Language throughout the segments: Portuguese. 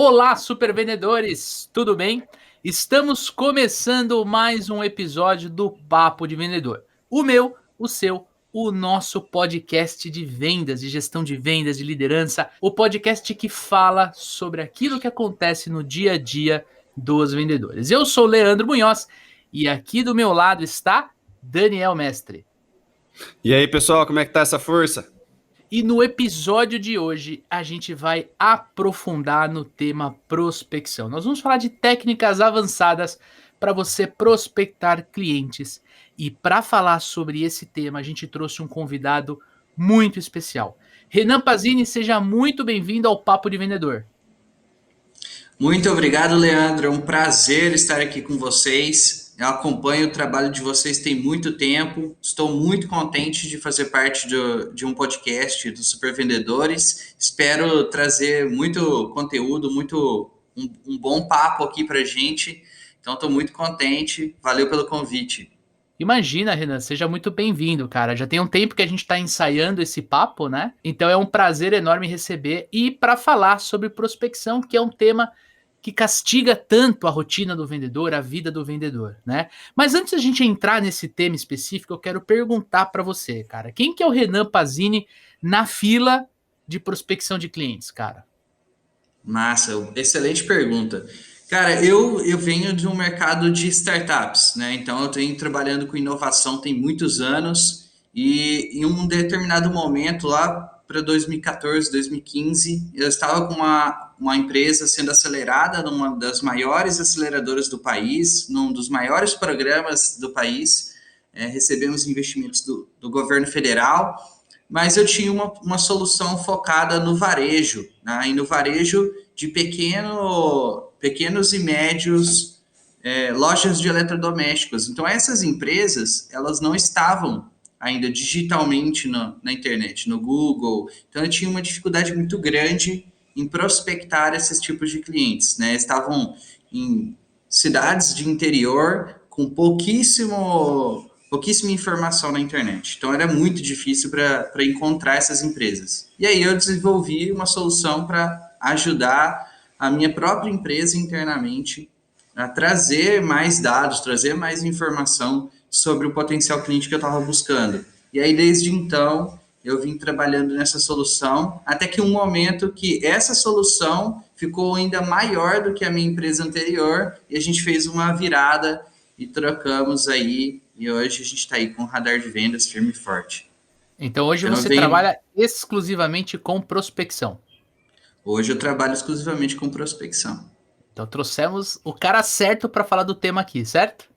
Olá, super vendedores, tudo bem? Estamos começando mais um episódio do Papo de Vendedor. O meu, o seu, o nosso podcast de vendas, de gestão de vendas, de liderança, o podcast que fala sobre aquilo que acontece no dia a dia dos vendedores. Eu sou Leandro Munhoz e aqui do meu lado está Daniel Mestre. E aí, pessoal, como é que tá essa força? E no episódio de hoje a gente vai aprofundar no tema prospecção. Nós vamos falar de técnicas avançadas para você prospectar clientes. E para falar sobre esse tema, a gente trouxe um convidado muito especial. Renan Pazini, seja muito bem-vindo ao Papo de Vendedor. Muito obrigado, Leandro. É um prazer estar aqui com vocês. Eu acompanho o trabalho de vocês tem muito tempo. Estou muito contente de fazer parte de um podcast dos Super Vendedores. Espero trazer muito conteúdo, um bom papo aqui para a gente. Então, estou muito contente. Valeu pelo convite. Imagina, Renan, seja muito bem-vindo, cara. Já tem um tempo que a gente está ensaiando esse papo, né? Então é um prazer enorme receber e para falar sobre prospecção, que é um tema que castiga tanto a rotina do vendedor, a vida do vendedor, né? Mas antes da gente entrar nesse tema específico, eu quero perguntar para você, cara, quem que é o Renan Pazini na fila de prospecção de clientes, cara? Massa, excelente pergunta. Cara, eu venho de um mercado de startups, né? Então eu tenho trabalhando com inovação tem muitos anos e em um determinado momento lá para 2014, 2015, eu estava com uma empresa sendo acelerada numa das maiores aceleradoras do país, num dos maiores programas do país, recebemos investimentos do governo federal, mas eu tinha uma solução focada no varejo, né? E no varejo de pequenos e médios lojas de eletrodomésticos. Então, essas empresas, elas não estavam ainda digitalmente na internet, no Google. Então, eu tinha uma dificuldade muito grande em prospectar esses tipos de clientes, né? Estavam em cidades de interior com pouquíssima informação na internet. Então, era muito difícil para encontrar essas empresas. E aí, eu desenvolvi uma solução para ajudar a minha própria empresa internamente a trazer mais dados, trazer mais informação sobre o potencial cliente que eu estava buscando. E aí, desde então, eu vim trabalhando nessa solução, até que um momento que essa solução ficou ainda maior do que a minha empresa anterior, e a gente fez uma virada e trocamos aí, e hoje a gente está aí com o radar de vendas firme e forte. Então hoje Então, você trabalha exclusivamente com prospecção. Hoje eu trabalho exclusivamente com prospecção. Então trouxemos o cara certo para falar do tema aqui, certo?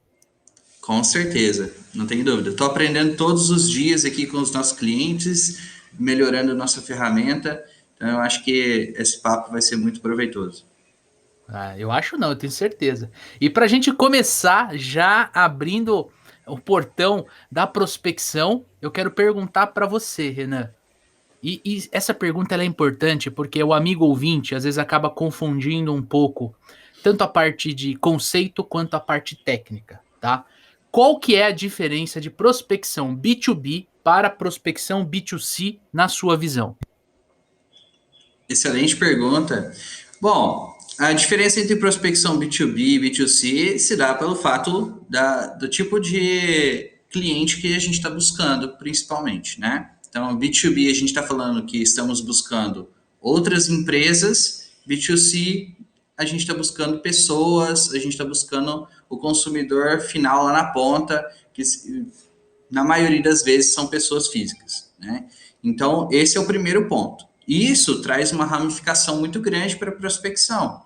Com certeza, não tem dúvida. Estou aprendendo todos os dias aqui com os nossos clientes, melhorando nossa ferramenta. Então, eu acho que esse papo vai ser muito proveitoso. Ah, eu acho não, eu tenho certeza. E para a gente começar já abrindo o portão da prospecção, eu quero perguntar para você, Renan. E essa pergunta ela é importante porque o amigo ouvinte às vezes acaba confundindo um pouco tanto a parte de conceito quanto a parte técnica, tá? Qual que é a diferença de prospecção B2B para prospecção B2C na sua visão? Excelente pergunta. Bom, a diferença entre prospecção B2B e B2C se dá pelo fato do tipo de cliente que a gente está buscando, principalmente, né? Então, B2B a gente está falando que estamos buscando outras empresas, B2C a gente está buscando pessoas, a gente está buscando o consumidor final lá na ponta, que na maioria das vezes são pessoas físicas, né? Então, esse é o primeiro ponto. Isso traz uma ramificação muito grande para a prospecção,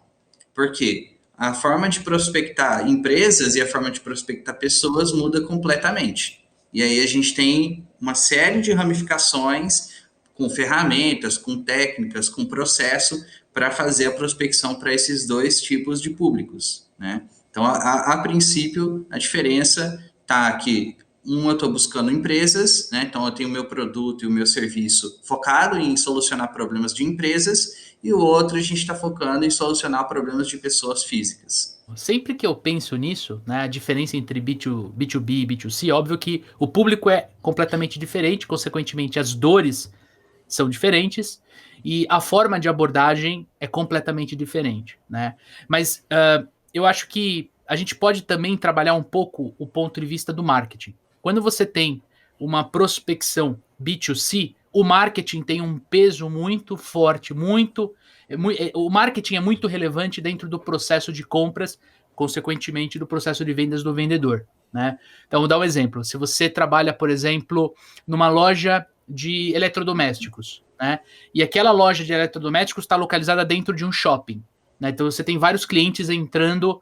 porque a forma de prospectar empresas e a forma de prospectar pessoas muda completamente. E aí a gente tem uma série de ramificações com ferramentas, com técnicas, com processo para fazer a prospecção para esses dois tipos de públicos, né? Então, a princípio, a diferença está aqui eu estou buscando empresas, né? Então eu tenho o meu produto e o meu serviço focado em solucionar problemas de empresas, e o outro a gente está focando em solucionar problemas de pessoas físicas. Sempre que eu penso nisso, né, a diferença entre B2B e B2C, óbvio que o público é completamente diferente, consequentemente as dores são diferentes. e a forma de abordagem é completamente diferente, né? Mas eu acho que a gente pode também trabalhar um pouco o ponto de vista do marketing. Quando você tem uma prospecção B2C, o marketing tem um peso muito forte, o marketing é muito relevante dentro do processo de compras, consequentemente do processo de vendas do vendedor, né? Então, vou dar um exemplo. Se você trabalha, por exemplo, numa loja de eletrodomésticos, né? E aquela loja de eletrodomésticos está localizada dentro de um shopping, né? Então você tem vários clientes entrando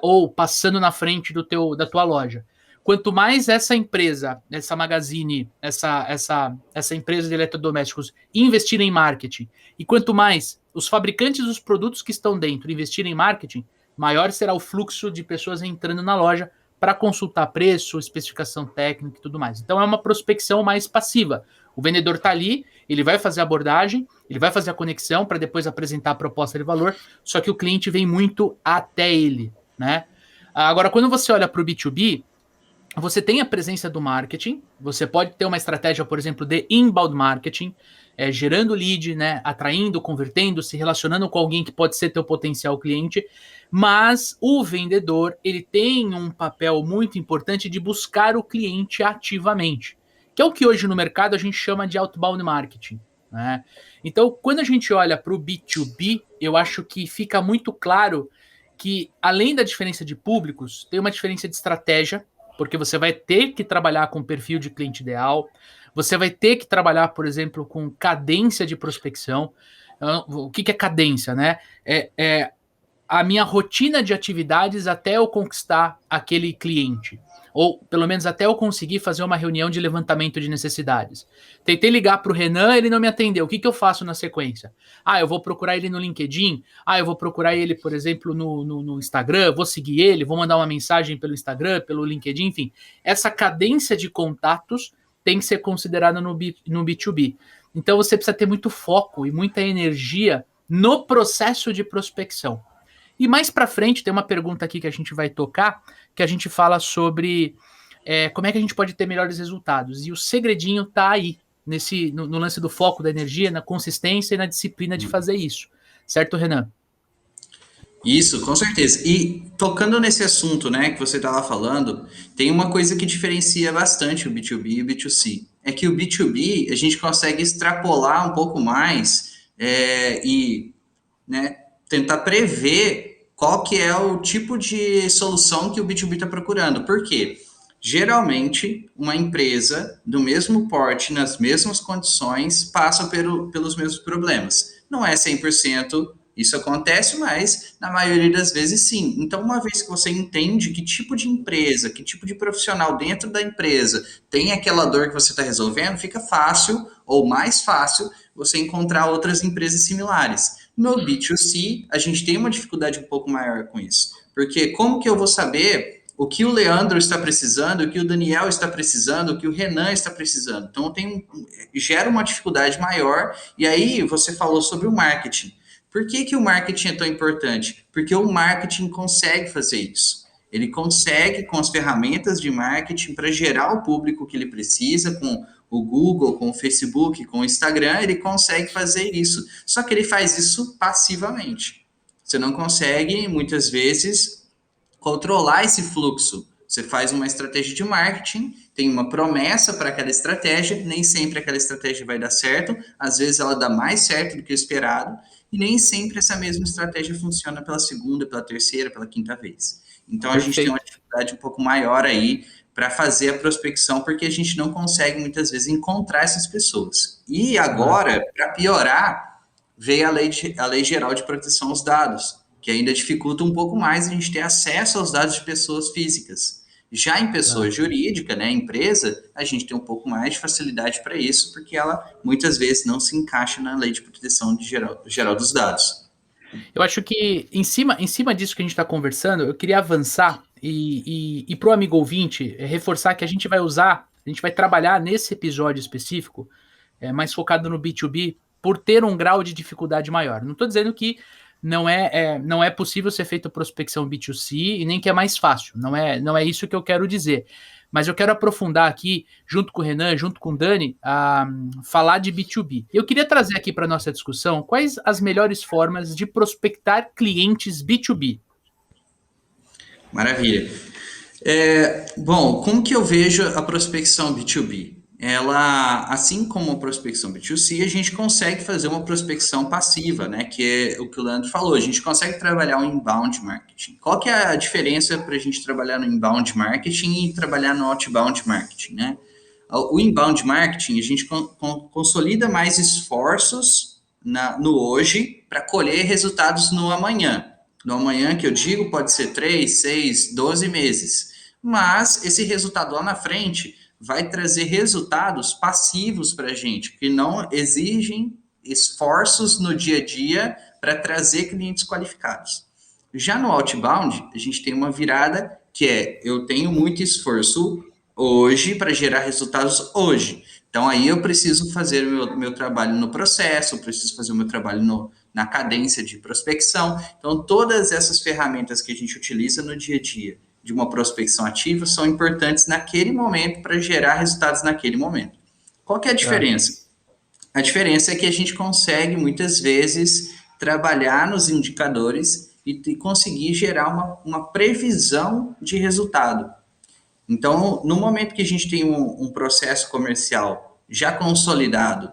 ou passando na frente da tua loja. Quanto mais essa empresa, essa Magazine, essa empresa de eletrodomésticos investir em marketing, e quanto mais os fabricantes dos produtos que estão dentro investirem em marketing, maior será o fluxo de pessoas entrando na loja para consultar preço, especificação técnica e tudo mais. Então é uma prospecção mais passiva. O vendedor está ali, ele vai fazer a abordagem, ele vai fazer a conexão para depois apresentar a proposta de valor, só que o cliente vem muito até ele, né? Agora, quando você olha para o B2B, você tem a presença do marketing, você pode ter uma estratégia, por exemplo, de inbound marketing, gerando lead, né, atraindo, convertendo, se relacionando com alguém que pode ser teu potencial cliente, mas o vendedor ele tem um papel muito importante de buscar o cliente ativamente, que é o que hoje no mercado a gente chama de outbound marketing, né? Então, quando a gente olha para o B2B, eu acho que fica muito claro que, além da diferença de públicos, tem uma diferença de estratégia, porque você vai ter que trabalhar com perfil de cliente ideal, você vai ter que trabalhar, por exemplo, com cadência de prospecção. O que é cadência, né? É a minha rotina de atividades até eu conquistar aquele cliente. Ou, pelo menos, até eu conseguir fazer uma reunião de levantamento de necessidades. Tentei ligar para o Renan, ele não me atendeu. O que eu faço na sequência? Eu vou procurar ele no LinkedIn. Eu vou procurar ele, por exemplo, no Instagram. Vou seguir ele, vou mandar uma mensagem pelo Instagram, pelo LinkedIn, enfim. Essa cadência de contatos tem que ser considerada no B2B. Então, você precisa ter muito foco e muita energia no processo de prospecção. E mais para frente tem uma pergunta aqui que a gente vai tocar, que a gente fala sobre como é que a gente pode ter melhores resultados. E o segredinho tá aí, no lance do foco, da energia, na consistência e na disciplina de fazer isso. Certo, Renan? Isso, com certeza. E tocando nesse assunto, né, que você estava falando, tem uma coisa que diferencia bastante o B2B e o B2C. É que o B2B a gente consegue extrapolar um pouco mais e, né, tentar prever qual que é o tipo de solução que o B2B está procurando. Por quê? Geralmente, uma empresa do mesmo porte, nas mesmas condições, passa pelos mesmos problemas. Não é 100% isso acontece, mas na maioria das vezes sim. Então, uma vez que você entende que tipo de empresa, que tipo de profissional dentro da empresa tem aquela dor que você está resolvendo, fica fácil ou mais fácil você encontrar outras empresas similares. No B2C, a gente tem uma dificuldade um pouco maior com isso. Porque como que eu vou saber o que o Leandro está precisando, o que o Daniel está precisando, o que o Renan está precisando? Então, gera uma dificuldade maior. E aí, você falou sobre o marketing. Por que o marketing é tão importante? Porque o marketing consegue fazer isso. Ele consegue, com as ferramentas de marketing, para gerar o público que ele precisa, com o Google, com o Facebook, com o Instagram, ele consegue fazer isso. Só que ele faz isso passivamente. Você não consegue, muitas vezes, controlar esse fluxo. Você faz uma estratégia de marketing, tem uma promessa para aquela estratégia, nem sempre aquela estratégia vai dar certo, às vezes ela dá mais certo do que o esperado, e nem sempre essa mesma estratégia funciona pela segunda, pela terceira, pela quinta vez. Então, a gente tem uma dificuldade um pouco maior aí para fazer a prospecção, porque a gente não consegue, muitas vezes, encontrar essas pessoas. E agora, para piorar, veio a Lei Geral de Proteção aos Dados, que ainda dificulta um pouco mais a gente ter acesso aos dados de pessoas físicas. Já em pessoa jurídica, né, empresa, a gente tem um pouco mais de facilidade para isso, porque ela muitas vezes não se encaixa na lei de proteção geral dos dados. Eu acho que em cima disso que a gente está conversando, eu queria avançar e para o amigo ouvinte reforçar que a gente vai trabalhar nesse episódio específico, mais focado no B2B, por ter um grau de dificuldade maior. Não estou dizendo que não é possível ser feita prospecção B2C e nem que é mais fácil. Não é isso que eu quero dizer. Mas eu quero aprofundar aqui, junto com o Renan, junto com o Dani, a falar de B2B. Eu queria trazer aqui para a nossa discussão quais as melhores formas de prospectar clientes B2B. Maravilha. Bom, como que eu vejo a prospecção B2B? Ela, assim como a prospecção B2C, a gente consegue fazer uma prospecção passiva, né? Que é o que o Leandro falou, a gente consegue trabalhar o inbound marketing. Qual que é a diferença para a gente trabalhar no inbound marketing e trabalhar no outbound marketing, né? O inbound marketing, a gente consolida mais esforços no hoje para colher resultados no amanhã. No amanhã, que eu digo, pode ser 3, 6, 12 meses. Mas esse resultado lá na frente vai trazer resultados passivos para a gente, que não exigem esforços no dia a dia para trazer clientes qualificados. Já no outbound, a gente tem uma virada que é, eu tenho muito esforço hoje para gerar resultados hoje. Então, aí eu preciso fazer o meu trabalho no processo, eu preciso fazer o meu trabalho na cadência de prospecção. Então, todas essas ferramentas que a gente utiliza no dia a dia de uma prospecção ativa são importantes naquele momento para gerar resultados naquele momento. Qual que é a diferença? A diferença é que a gente consegue, muitas vezes, trabalhar nos indicadores e conseguir gerar uma previsão de resultado. Então, no momento que a gente tem um processo comercial já consolidado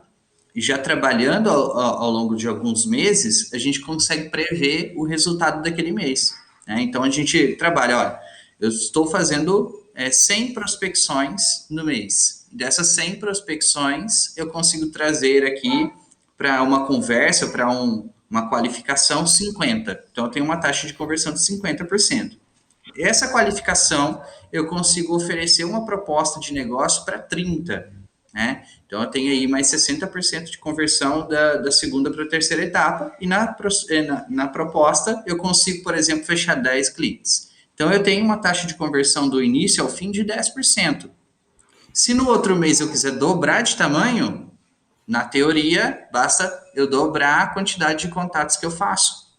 e já trabalhando ao longo de alguns meses, a gente consegue prever o resultado daquele mês, né? Então, a gente trabalha, olha, eu estou fazendo 100 prospecções no mês. Dessas 100 prospecções, eu consigo trazer aqui para uma conversa, para uma qualificação, 50. Então, eu tenho uma taxa de conversão de 50%. Essa qualificação, eu consigo oferecer uma proposta de negócio para 30, né? Então, eu tenho aí mais 60% de conversão da segunda para a terceira etapa, e na proposta, eu consigo, por exemplo, fechar 10 clientes. Então, eu tenho uma taxa de conversão do início ao fim de 10%. Se no outro mês eu quiser dobrar de tamanho, na teoria, basta eu dobrar a quantidade de contatos que eu faço.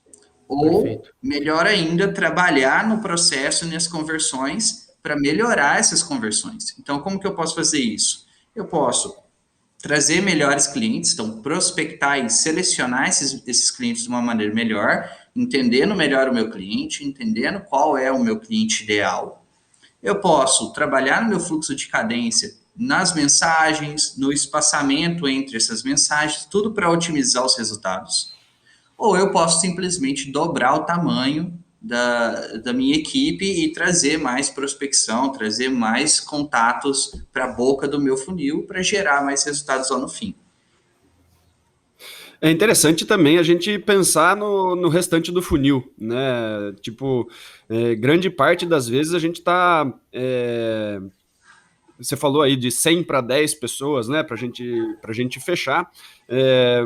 Ou, Perfeito. melhor ainda, trabalhar no processo, nas conversões, para melhorar essas conversões. Então, como que eu posso fazer isso? Eu posso trazer melhores clientes, então prospectar e selecionar esses clientes de uma maneira melhor, entendendo melhor o meu cliente, entendendo qual é o meu cliente ideal. Eu posso trabalhar no meu fluxo de cadência, nas mensagens, no espaçamento entre essas mensagens, tudo para otimizar os resultados. Ou eu posso simplesmente dobrar o tamanho da minha equipe e trazer mais prospecção, trazer mais contatos para a boca do meu funil para gerar mais resultados lá no fim. É interessante também a gente pensar no restante do funil, né? Tipo, grande parte das vezes a gente está... você falou aí de 100 para 10 pessoas, né, para gente fechar.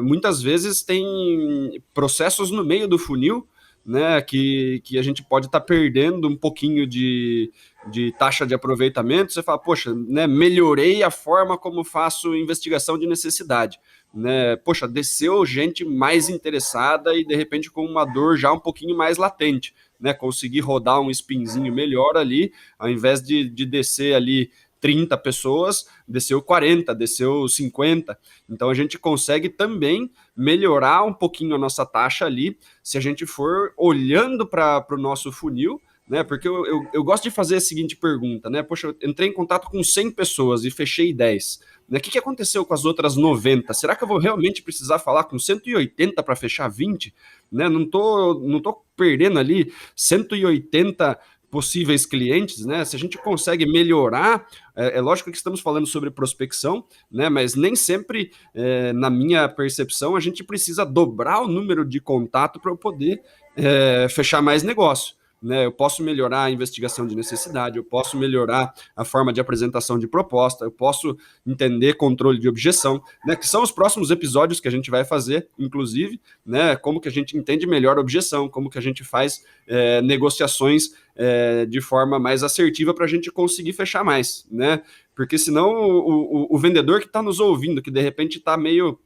Muitas vezes tem processos no meio do funil, né, que a gente pode estar perdendo um pouquinho de taxa de aproveitamento. Você fala, poxa, né, melhorei a forma como faço investigação de necessidade, né, poxa, desceu gente mais interessada e de repente com uma dor já um pouquinho mais latente, né, consegui rodar um spinzinho melhor ali, ao invés de descer ali 30 pessoas, desceu 40, desceu 50. Então a gente consegue também melhorar um pouquinho a nossa taxa ali, se a gente for olhando para o nosso funil, né? Porque eu gosto de fazer a seguinte pergunta, né? Poxa, eu entrei em contato com 100 pessoas e fechei 10. Né? O que aconteceu com as outras 90? Será que eu vou realmente precisar falar com 180 para fechar 20? Né? Não tô perdendo ali 180 possíveis clientes, né? Se a gente consegue melhorar, é lógico que estamos falando sobre prospecção, né? Mas nem sempre, na minha percepção, a gente precisa dobrar o número de contato para eu poder fechar mais negócio. Né, eu posso melhorar a investigação de necessidade, eu posso melhorar a forma de apresentação de proposta, eu posso entender controle de objeção, né, que são os próximos episódios que a gente vai fazer, inclusive, né, como que a gente entende melhor a objeção, como que a gente faz negociações de forma mais assertiva para a gente conseguir fechar mais, né, porque senão o vendedor que está nos ouvindo, que de repente está meio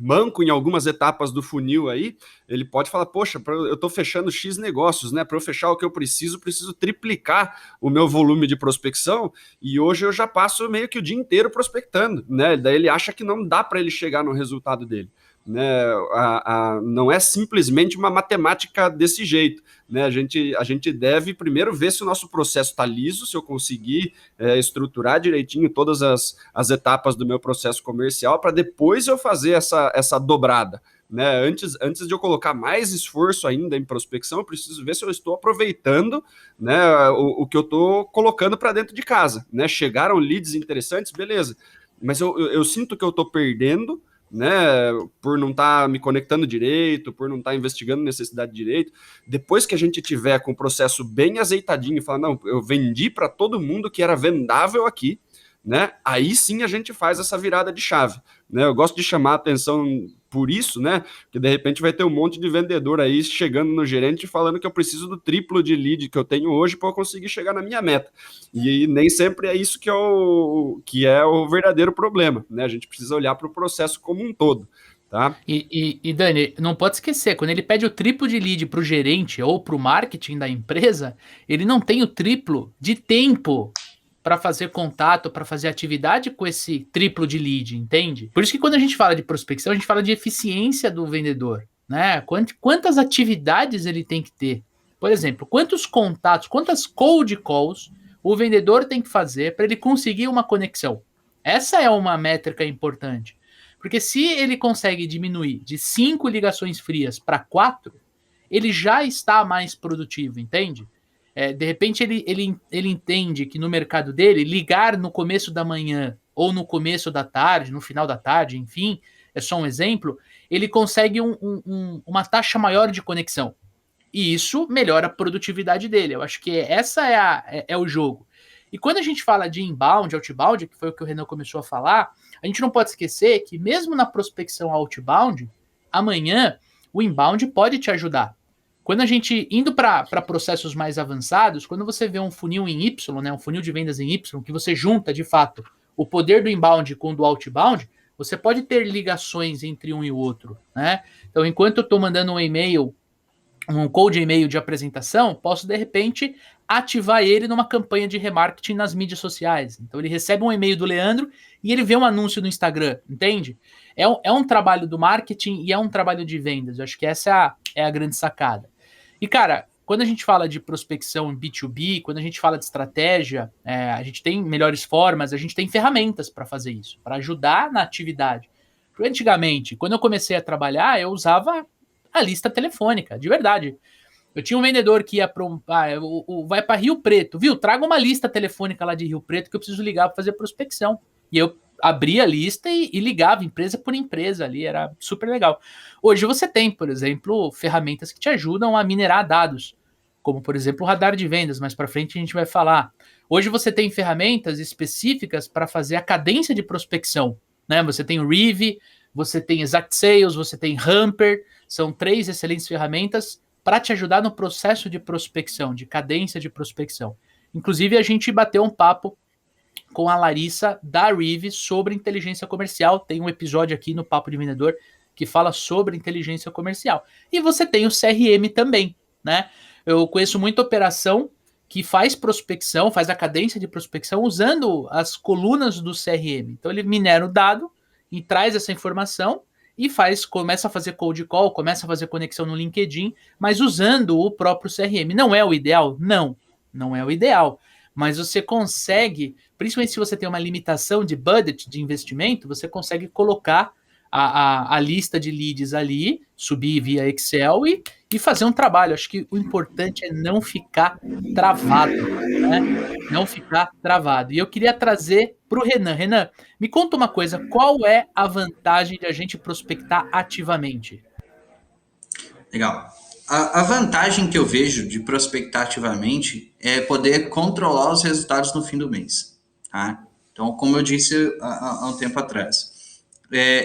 manco em algumas etapas do funil aí, ele pode falar, poxa, eu estou fechando X negócios, né? Para eu fechar o que eu preciso triplicar o meu volume de prospecção, e hoje eu já passo meio que o dia inteiro prospectando, né? Daí ele acha que não dá para ele chegar no resultado dele. Né, não é simplesmente uma matemática desse jeito, né? A gente deve primeiro ver se o nosso processo está liso, se eu conseguir estruturar direitinho todas as etapas do meu processo comercial, para depois eu fazer essa dobrada. Né? Antes de eu colocar mais esforço ainda em prospecção, eu preciso ver se eu estou aproveitando, né, o que eu estou colocando para dentro de casa. Né? Chegaram leads interessantes, beleza, mas eu sinto que eu estou perdendo, né, por não estar me conectando direito, por não estar investigando necessidade direito. Depois que a gente tiver com o processo bem azeitadinho e falar, não, eu vendi para todo mundo que era vendável aqui, né, aí sim a gente faz essa virada de chave. Né? Eu gosto de chamar a atenção por isso, né, que de repente vai ter um monte de vendedor aí chegando no gerente falando que eu preciso do triplo de lead que eu tenho hoje para eu conseguir chegar na minha meta. E nem sempre é isso que é o verdadeiro problema, né? A gente precisa olhar para o processo como um todo. Tá? E Dani, não pode esquecer, quando ele pede o triplo de lead para o gerente ou para o marketing da empresa, ele não tem o triplo de tempo para fazer contato, para fazer atividade com esse triplo de lead, entende? Por isso que quando a gente fala de prospecção, a gente fala de eficiência do vendedor, né? Quantas atividades ele tem que ter? Por exemplo, quantos contatos, quantas cold calls o vendedor tem que fazer para ele conseguir uma conexão? Essa é uma métrica importante. Porque se ele consegue diminuir de 5 ligações frias para 4, ele já está mais produtivo, entende? De repente ele entende que no mercado dele, ligar no começo da manhã ou no começo da tarde, no final da tarde, enfim, é só um exemplo, ele consegue uma taxa maior de conexão. E isso melhora a produtividade dele. Eu acho que essa é o jogo. E quando a gente fala de inbound, outbound, que foi o que o Renan começou a falar, a gente não pode esquecer que mesmo na prospecção outbound, amanhã o inbound pode te ajudar. Quando a gente, indo para processos mais avançados, quando você vê um funil em Y, né, um funil de vendas em Y, que você junta, de fato, o poder do inbound com o do outbound, você pode ter ligações entre um e o outro. Né? Então, enquanto eu estou mandando um e-mail, um cold e-mail de apresentação, posso, de repente, ativar ele numa campanha de remarketing nas mídias sociais. Então, ele recebe um e-mail do Leandro e ele vê um anúncio no Instagram, entende? É um trabalho do marketing e é um trabalho de vendas. Eu acho que essa é a grande sacada. E, cara, quando a gente fala de prospecção B2B, quando a gente fala de estratégia, a gente tem melhores formas, a gente tem ferramentas para fazer isso, para ajudar na atividade. Porque antigamente, quando eu comecei a trabalhar, eu usava a lista telefônica, de verdade. Eu tinha um vendedor que ia para vai para Rio Preto, viu? Traga uma lista telefônica lá de Rio Preto que eu preciso ligar para fazer prospecção. E eu abria a lista e ligava empresa por empresa ali, era super legal. Hoje você tem, por exemplo, ferramentas que te ajudam a minerar dados, como por exemplo o radar de vendas, mais para frente a gente vai falar. Hoje você tem ferramentas específicas para fazer a cadência de prospecção, né? Você tem o Rive, você tem Exact Sales, você tem Hamper, são 3 excelentes ferramentas para te ajudar no processo de prospecção, de cadência de prospecção. Inclusive, a gente bateu um papo com a Larissa da Rive sobre inteligência comercial. Tem um episódio aqui no Papo de Vendedor que fala sobre inteligência comercial. E você tem o CRM também, né? Eu conheço muita operação que faz prospecção, faz a cadência de prospecção usando as colunas do CRM. Então, ele minera o dado e traz essa informação e começa a fazer cold call, começa a fazer conexão no LinkedIn, mas usando o próprio CRM. Não é o ideal? Não é o ideal. Mas você consegue, principalmente se você tem uma limitação de budget, de investimento, você consegue colocar a lista de leads ali, subir via Excel e fazer um trabalho. Acho que o importante é não ficar travado, né? Não ficar travado. E eu queria trazer para o Renan. Renan, me conta uma coisa, qual é a vantagem de a gente prospectar ativamente? Legal. A vantagem que eu vejo de prospectar ativamente é poder controlar os resultados no fim do mês. Tá? Então, como eu disse há um tempo atrás,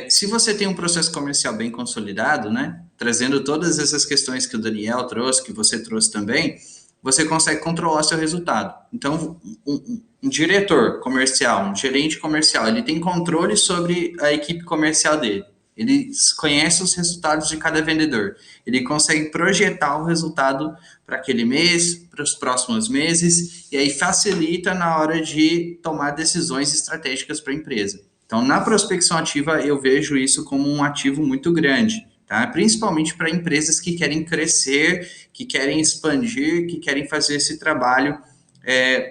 se você tem um processo comercial bem consolidado, né, trazendo todas essas questões que o Daniel trouxe, que você trouxe também, você consegue controlar seu resultado. Então, um diretor comercial, um gerente comercial, ele tem controle sobre a equipe comercial dele. Ele conhece os resultados de cada vendedor. Ele consegue projetar o resultado para aquele mês, para os próximos meses, e aí facilita na hora de tomar decisões estratégicas para a empresa. Então, na prospecção ativa, eu vejo isso como um ativo muito grande, tá? Principalmente para empresas que querem crescer, que querem expandir, que querem fazer esse trabalho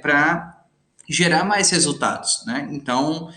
para gerar mais resultados, né? Então,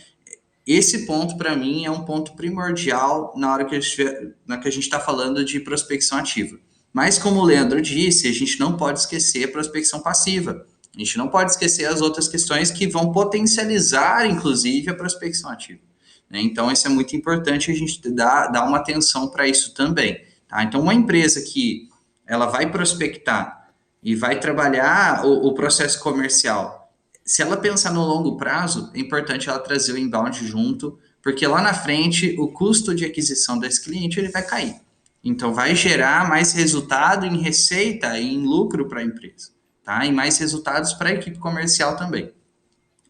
esse ponto, para mim, é um ponto primordial na hora que a gente está falando de prospecção ativa. Mas, como o Leandro disse, a gente não pode esquecer a prospecção passiva. A gente não pode esquecer as outras questões que vão potencializar, inclusive, a prospecção ativa. Né? Então, isso é muito importante a gente dar uma atenção para isso também. Tá? Então, uma empresa que ela vai prospectar e vai trabalhar o processo comercial, se ela pensar no longo prazo, é importante ela trazer o inbound junto, porque lá na frente o custo de aquisição desse cliente ele vai cair. Então, vai gerar mais resultado em receita e em lucro para a empresa, tá? E mais resultados para a equipe comercial também.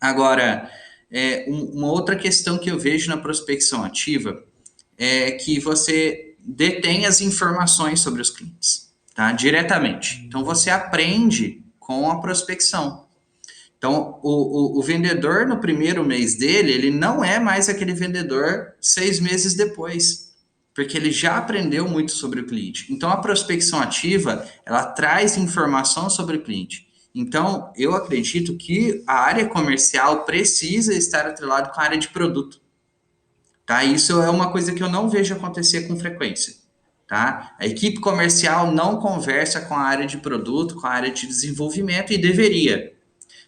Agora, uma outra questão que eu vejo na prospecção ativa é que você detém as informações sobre os clientes, tá? Diretamente. Então, você aprende com a prospecção. Então, o vendedor no primeiro mês dele, ele não é mais aquele vendedor 6 meses depois, porque ele já aprendeu muito sobre o cliente. Então, a prospecção ativa, ela traz informação sobre o cliente. Então, eu acredito que a área comercial precisa estar atrelada com a área de produto. Tá? Isso é uma coisa que eu não vejo acontecer com frequência. Tá? A equipe comercial não conversa com a área de produto, com a área de desenvolvimento e deveria.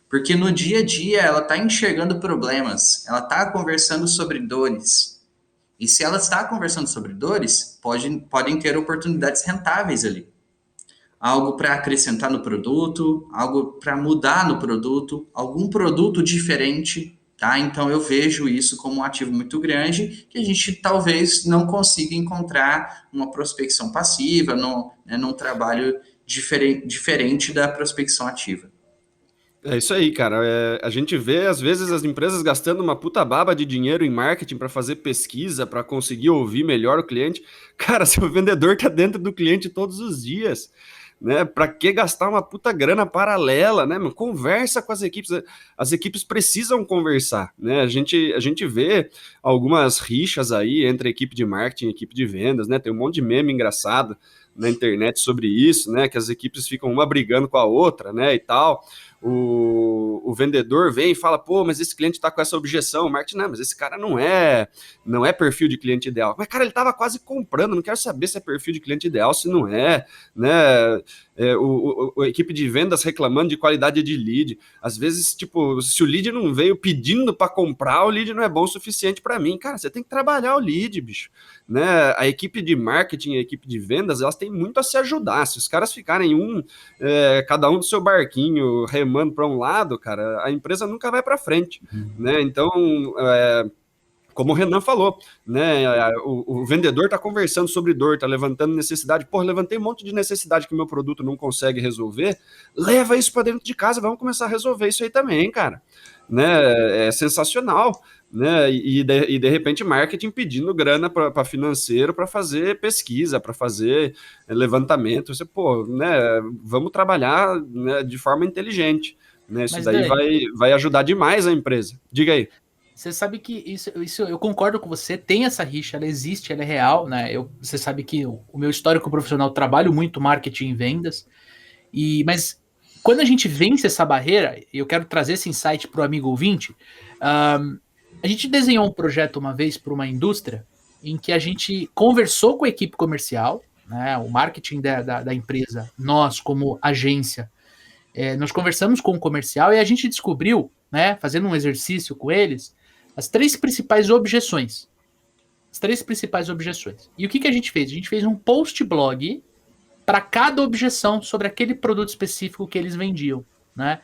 Porque no dia a dia ela está enxergando problemas, ela está conversando sobre dores. E se ela está conversando sobre dores, podem ter oportunidades rentáveis ali. Algo para acrescentar no produto, algo para mudar no produto, algum produto diferente, tá? Então eu vejo isso como um ativo muito grande que a gente talvez não consiga encontrar uma prospecção passiva, num trabalho diferente da prospecção ativa. É isso aí, cara. A gente vê, às vezes, as empresas gastando uma puta baba de dinheiro em marketing para fazer pesquisa, para conseguir ouvir melhor o cliente. Cara, se o vendedor tá dentro do cliente todos os dias, né? Para que gastar uma puta grana paralela, né? Conversa com as equipes precisam conversar, né? A gente vê algumas rixas aí entre a equipe de marketing e a equipe de vendas, né? Tem um monte de meme engraçado na internet sobre isso, né? Que as equipes ficam uma brigando com a outra, né? E tal. O vendedor vem e fala, pô, mas esse cliente tá com essa objeção, o marketing, não, mas esse cara não é perfil de cliente ideal. Mas, cara, ele tava quase comprando, não quero saber se é perfil de cliente ideal, se não é, né? A equipe de vendas reclamando de qualidade de lead. Às vezes, tipo, se o lead não veio pedindo para comprar, o lead não é bom o suficiente para mim. Cara, você tem que trabalhar o lead, bicho. Né? A equipe de marketing e a equipe de vendas, elas têm muito a se ajudar. Se os caras ficarem cada um do seu barquinho, remando para um lado, cara, a empresa nunca vai para frente. Né? Então, como o Renan falou, né? O vendedor está conversando sobre dor, está levantando necessidade. Pô, levantei um monte de necessidade que o meu produto não consegue resolver. Leva isso para dentro de casa, vamos começar a resolver isso aí também, cara. Né? É sensacional. Né? E de repente marketing pedindo grana para financeiro para fazer pesquisa, para fazer levantamento. Você, pô, né? Vamos trabalhar, né, de forma inteligente. Né? Isso daí vai ajudar demais a empresa. Diga aí. Você sabe que isso eu concordo com você, tem essa rixa, ela existe, ela é real, né? Você sabe que o meu histórico profissional trabalho muito marketing e vendas, mas quando a gente vence essa barreira, eu quero trazer esse insight para o amigo ouvinte, a gente desenhou um projeto uma vez para uma indústria em que a gente conversou com a equipe comercial, né? O marketing da empresa, nós como agência, nós conversamos com o comercial e a gente descobriu, né, fazendo um exercício com eles, as 3 principais objeções. E o que a gente fez? A gente fez um post blog para cada objeção sobre aquele produto específico que eles vendiam, né?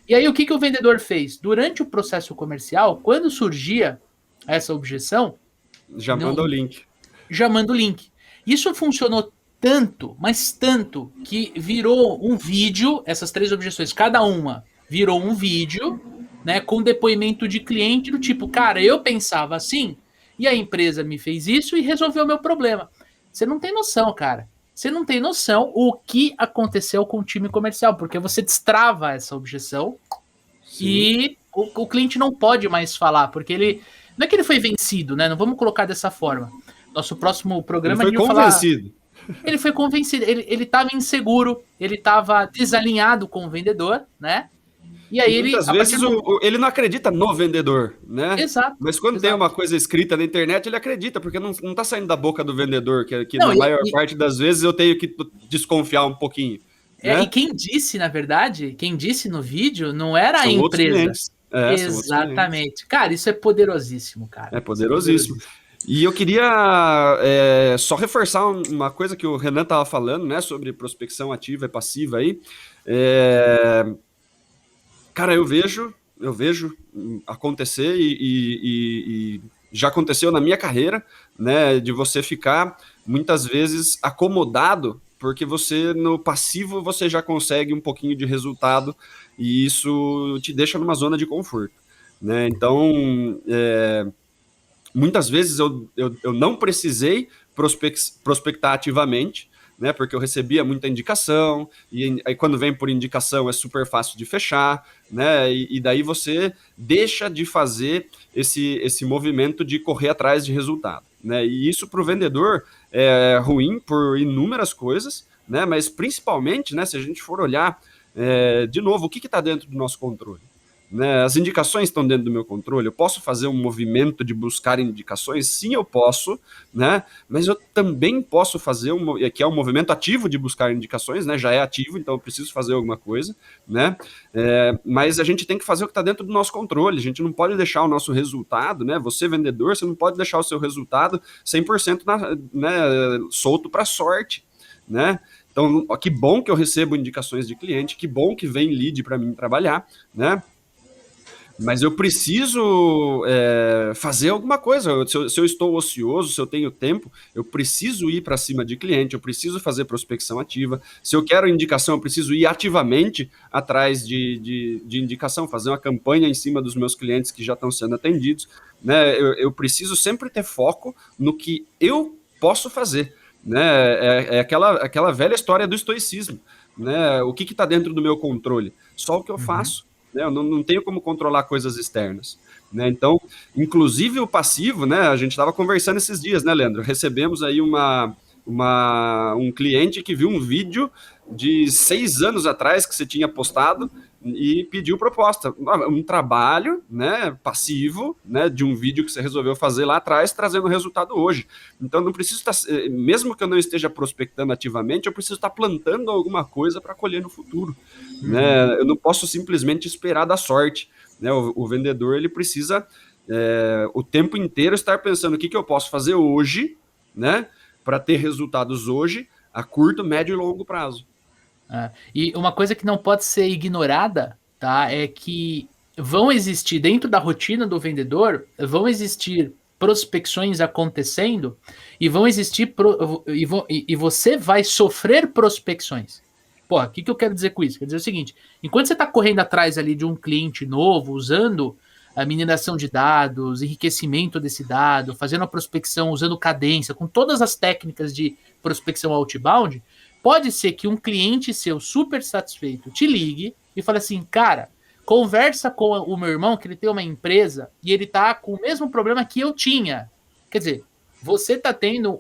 E aí o que o vendedor fez? Durante o processo comercial, quando surgia essa objeção... manda o link. Já manda o link. Isso funcionou tanto, mas tanto, que virou um vídeo, essas 3 objeções, cada uma virou um vídeo, né, com depoimento de cliente do tipo, cara, eu pensava assim, E a empresa me fez isso e resolveu o meu problema. Você não tem noção, cara. Você não tem noção o que aconteceu com o time comercial, porque você destrava essa objeção. Sim. E o cliente não pode mais falar, porque ele... Não é que ele foi vencido, né? Não vamos colocar dessa forma. Nosso próximo programa... Ele foi convencido. Ele foi convencido. Ele estava inseguro, ele estava desalinhado com o vendedor, né? E aí muitas vezes ele não acredita no vendedor, né? Exato. Mas quando tem uma coisa escrita na internet, ele acredita, porque não tá saindo da boca do vendedor, que não, na maior parte das vezes eu tenho que desconfiar um pouquinho. Né? E quem disse, na verdade, quem disse no vídeo não era a empresa. Exatamente. Cara, isso é poderosíssimo, cara. É poderosíssimo. E eu queria só reforçar uma coisa que o Renan estava falando, né, sobre prospecção ativa e passiva aí. Cara, eu vejo acontecer e já aconteceu na minha carreira, né, de você ficar muitas vezes acomodado, porque você no passivo você já consegue um pouquinho de resultado e isso te deixa numa zona de conforto, né? Então, muitas vezes eu não precisei prospectar ativamente, né, porque eu recebia muita indicação, e aí quando vem por indicação é super fácil de fechar, né, e daí você deixa de fazer esse movimento de correr atrás de resultado, né, e isso para o vendedor é ruim por inúmeras coisas, né, mas principalmente, né, se a gente for olhar, de novo, o que está dentro do nosso controle? Né, as indicações estão dentro do meu controle, eu posso fazer um movimento de buscar indicações? Sim, eu posso, né, mas eu também posso fazer, que é um movimento ativo de buscar indicações, né, já é ativo, então eu preciso fazer alguma coisa, né, mas a gente tem que fazer o que está dentro do nosso controle, a gente não pode deixar o nosso resultado, né, você vendedor, você não pode deixar o seu resultado 100% solto para sorte, né. Então, que bom que eu recebo indicações de cliente, que bom que vem lead para mim trabalhar, né, mas eu preciso fazer alguma coisa. Se eu estou ocioso, se eu tenho tempo, eu preciso ir para cima de cliente, eu preciso fazer prospecção ativa. Se eu quero indicação, eu preciso ir ativamente atrás de indicação, fazer uma campanha em cima dos meus clientes que já estão sendo atendidos. Né? Eu preciso sempre ter foco no que eu posso fazer. Né? Aquela velha história do estoicismo. Né? O que está dentro do meu controle? Só o que eu faço. Né? Eu não tenho como controlar coisas externas. Né? Então, inclusive o passivo, né? A gente estava conversando esses dias, né, Leandro? Recebemos aí um cliente que viu um vídeo de 6 anos atrás que você tinha postado e pediu proposta. Um trabalho, né, passivo, né, de um vídeo que você resolveu fazer lá atrás, trazendo resultado hoje. Então, não preciso estar, mesmo que eu não esteja prospectando ativamente, eu preciso estar plantando alguma coisa para colher no futuro. Né? Eu não posso simplesmente esperar da sorte. Né? O vendedor ele precisa o tempo inteiro estar pensando o que eu posso fazer hoje, né, para ter resultados hoje a curto, médio e longo prazo. E uma coisa que não pode ser ignorada, tá, é que vão existir dentro da rotina do vendedor, vão existir prospecções acontecendo e vão existir e você vai sofrer prospecções. Pô, o que eu quero dizer com isso? Quer dizer o seguinte, enquanto você está correndo atrás ali de um cliente novo, usando a mineração de dados, enriquecimento desse dado, fazendo a prospecção usando cadência, com todas as técnicas de prospecção outbound, pode ser que um cliente seu super satisfeito te ligue e fale assim, cara, conversa com o meu irmão que ele tem uma empresa e ele tá com o mesmo problema que eu tinha. Quer dizer, você tá tendo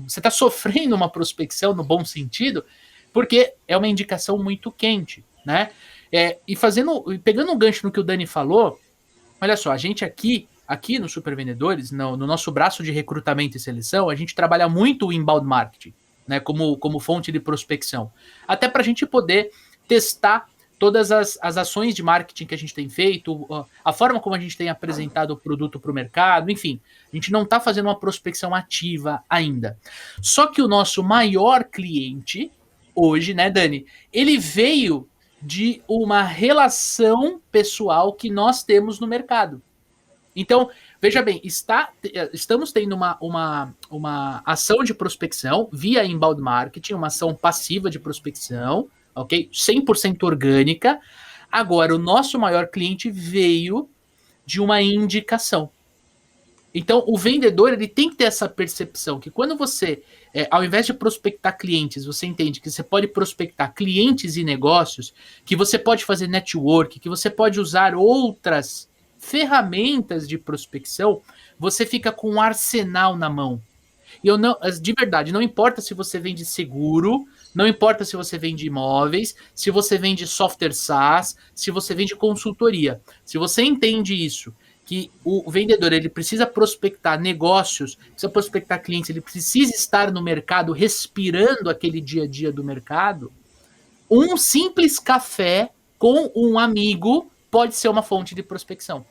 você tá sofrendo uma prospecção no bom sentido, porque é uma indicação muito quente, né? E pegando um gancho no que o Dani falou, olha só, a gente aqui no Super Vendedores, no nosso braço de recrutamento e seleção, a gente trabalha muito o inbound marketing, né, como fonte de prospecção. Até para a gente poder testar todas as ações de marketing que a gente tem feito, a forma como a gente tem apresentado o produto para o mercado, enfim, a gente não está fazendo uma prospecção ativa ainda. Só que o nosso maior cliente hoje, né, Dani, ele veio de uma relação pessoal que nós temos no mercado. Então, veja bem, estamos tendo uma ação de prospecção via inbound marketing, uma ação passiva de prospecção, ok? 100% orgânica. Agora, o nosso maior cliente veio de uma indicação. Então, o vendedor ele tem que ter essa percepção que quando você, ao invés de prospectar clientes, você entende que você pode prospectar clientes e negócios, que você pode fazer network, que você pode usar outras ferramentas de prospecção, você fica com um arsenal na mão. E eu não, de verdade, não importa se você vende seguro, não importa se você vende imóveis, se você vende software SaaS, se você vende consultoria. Se você entende isso, que o vendedor ele precisa prospectar negócios, precisa prospectar clientes, ele precisa estar no mercado, respirando aquele dia a dia do mercado, um simples café com um amigo pode ser uma fonte de prospecção.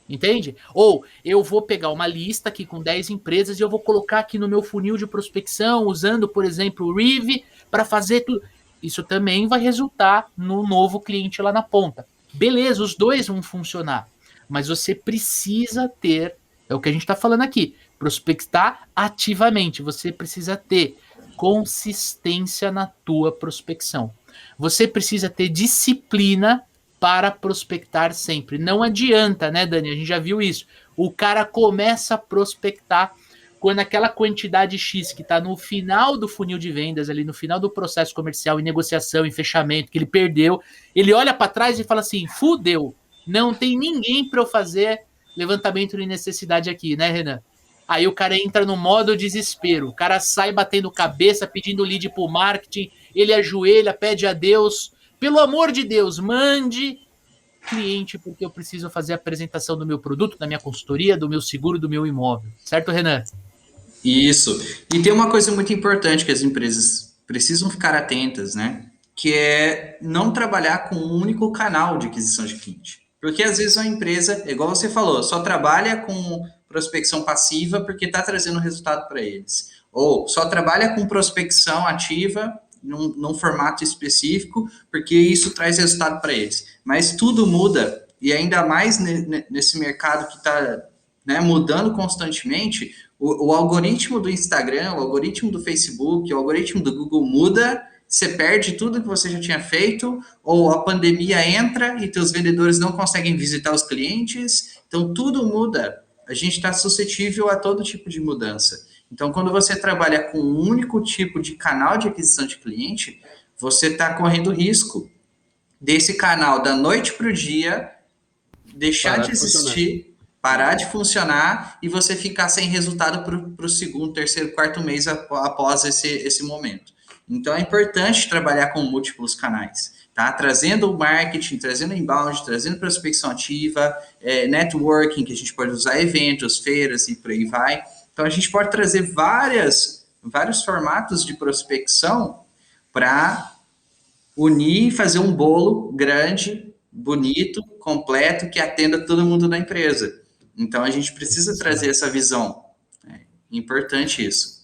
Entende? Ou eu vou pegar uma lista aqui com 10 empresas e eu vou colocar aqui no meu funil de prospecção, usando, por exemplo, o Rive, para fazer tudo. Isso também vai resultar no novo cliente lá na ponta. Beleza, os dois vão funcionar. Mas você precisa ter, é o que a gente está falando aqui, prospectar ativamente. Você precisa ter consistência na tua prospecção. Você precisa ter disciplina para prospectar sempre. Não adianta, né, Dani? A gente já viu isso. O cara começa a prospectar quando aquela quantidade X que está no final do funil de vendas, ali no final do processo comercial, em negociação, em fechamento, que ele perdeu, ele olha para trás e fala assim: fudeu, não tem ninguém para eu fazer levantamento de necessidade aqui, né, Renan? Aí o cara entra no modo desespero, o cara sai batendo cabeça, pedindo lead pro marketing, ele ajoelha, pede a Deus, pelo amor de Deus, mande cliente, porque eu preciso fazer a apresentação do meu produto, da minha consultoria, do meu seguro, do meu imóvel. Certo, Renan? Isso. E tem uma coisa muito importante que as empresas precisam ficar atentas, né? Que é não trabalhar com um único canal de aquisição de cliente. Porque às vezes uma empresa, igual você falou, só trabalha com prospecção passiva porque está trazendo resultado para eles. Ou só trabalha com prospecção ativa num formato específico porque isso traz resultado para eles. Mas tudo muda, e ainda mais nesse mercado que está, né, mudando constantemente. O algoritmo do Instagram, o algoritmo do Facebook, o algoritmo do Google muda, você perde tudo que você já tinha feito, ou a pandemia entra e teus vendedores não conseguem visitar os clientes, então tudo muda. A gente está suscetível a todo tipo de mudança. Então, quando você trabalha com um único tipo de canal de aquisição de cliente, você está correndo risco desse canal da noite para o dia deixar de existir, parar de funcionar e você ficar sem resultado para o segundo, terceiro, quarto mês após esse momento. Então é importante trabalhar com múltiplos canais, tá? Trazendo o marketing, trazendo inbound, trazendo prospecção ativa, networking, que a gente pode usar eventos, feiras e por aí vai. Então a gente pode trazer vários formatos de prospecção para unir e fazer um bolo grande, bonito, completo, que atenda todo mundo da empresa. Então, a gente precisa trazer essa visão. É importante isso.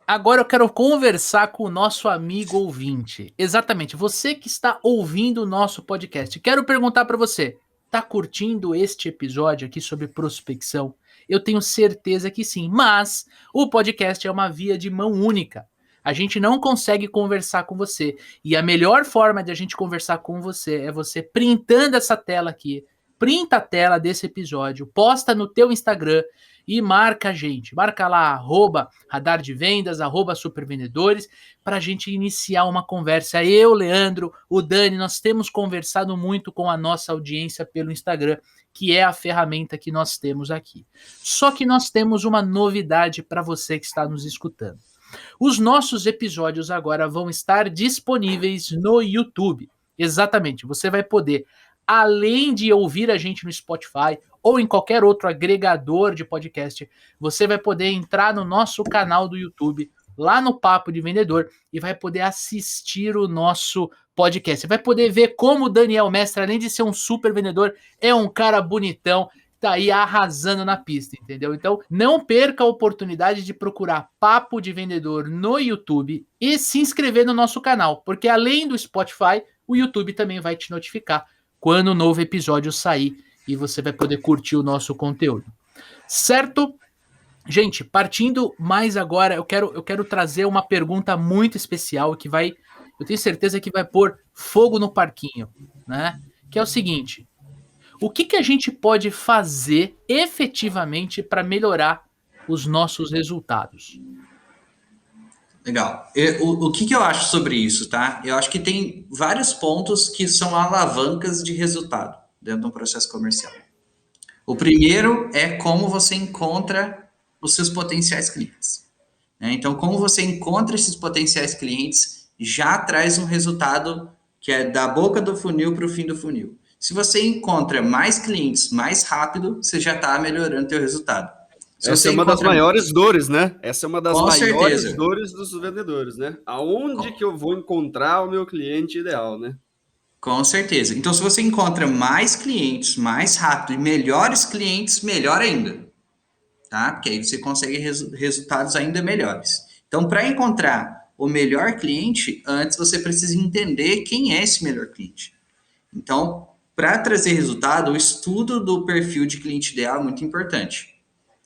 Agora eu quero conversar com o nosso amigo ouvinte. Exatamente, você que está ouvindo o nosso podcast. Quero perguntar para você, tá curtindo este episódio aqui sobre prospecção? Eu tenho certeza que sim, mas o podcast é uma via de mão única. A gente não consegue conversar com você. E a melhor forma de a gente conversar com você é você printando essa tela aqui. Printa a tela desse episódio, posta no teu Instagram e marca a gente. Marca lá, @radar de vendas, @supervendedores, para a gente iniciar uma conversa. Eu, Leandro, o Dani, nós temos conversado muito com a nossa audiência pelo Instagram, que é a ferramenta que nós temos aqui. Só que nós temos uma novidade para você que está nos escutando. Os nossos episódios agora vão estar disponíveis no YouTube. Exatamente, você vai poder, além de ouvir a gente no Spotify ou em qualquer outro agregador de podcast, você vai poder entrar no nosso canal do YouTube, lá no Papo de Vendedor, e vai poder assistir o nosso podcast. Você vai poder ver como o Daniel Mestre, além de ser um super vendedor, é um cara bonitão, tá aí arrasando na pista, entendeu? Então, não perca a oportunidade de procurar Papo de Vendedor no YouTube e se inscrever no nosso canal, porque além do Spotify, o YouTube também vai te notificar quando o novo episódio sair e você vai poder curtir o nosso conteúdo. Certo? Gente, partindo mais agora, eu quero trazer uma pergunta muito especial que vai, eu tenho certeza que vai pôr fogo no parquinho, né? Que é o seguinte: O que a gente pode fazer efetivamente para melhorar os nossos resultados? Legal. O que eu acho sobre isso, tá? Eu acho que tem vários pontos que são alavancas de resultado dentro de um processo comercial. O primeiro é como você encontra os seus potenciais clientes, né? Então, como você encontra esses potenciais clientes já traz um resultado que é da boca do funil para o fim do funil. Se você encontra mais clientes mais rápido, você já está melhorando o seu resultado. Se Essa você é uma das encontra... maiores dores, né? Essa é uma das Com maiores certeza. dores dos vendedores, né? Aonde que eu vou encontrar o meu cliente ideal, né? Com certeza. Então, se você encontra mais clientes mais rápido e melhores clientes, melhor ainda, tá? Porque aí você consegue resultados ainda melhores. Então, para encontrar o melhor cliente, antes você precisa entender quem é esse melhor cliente. Então, para trazer resultado, o estudo do perfil de cliente ideal é muito importante.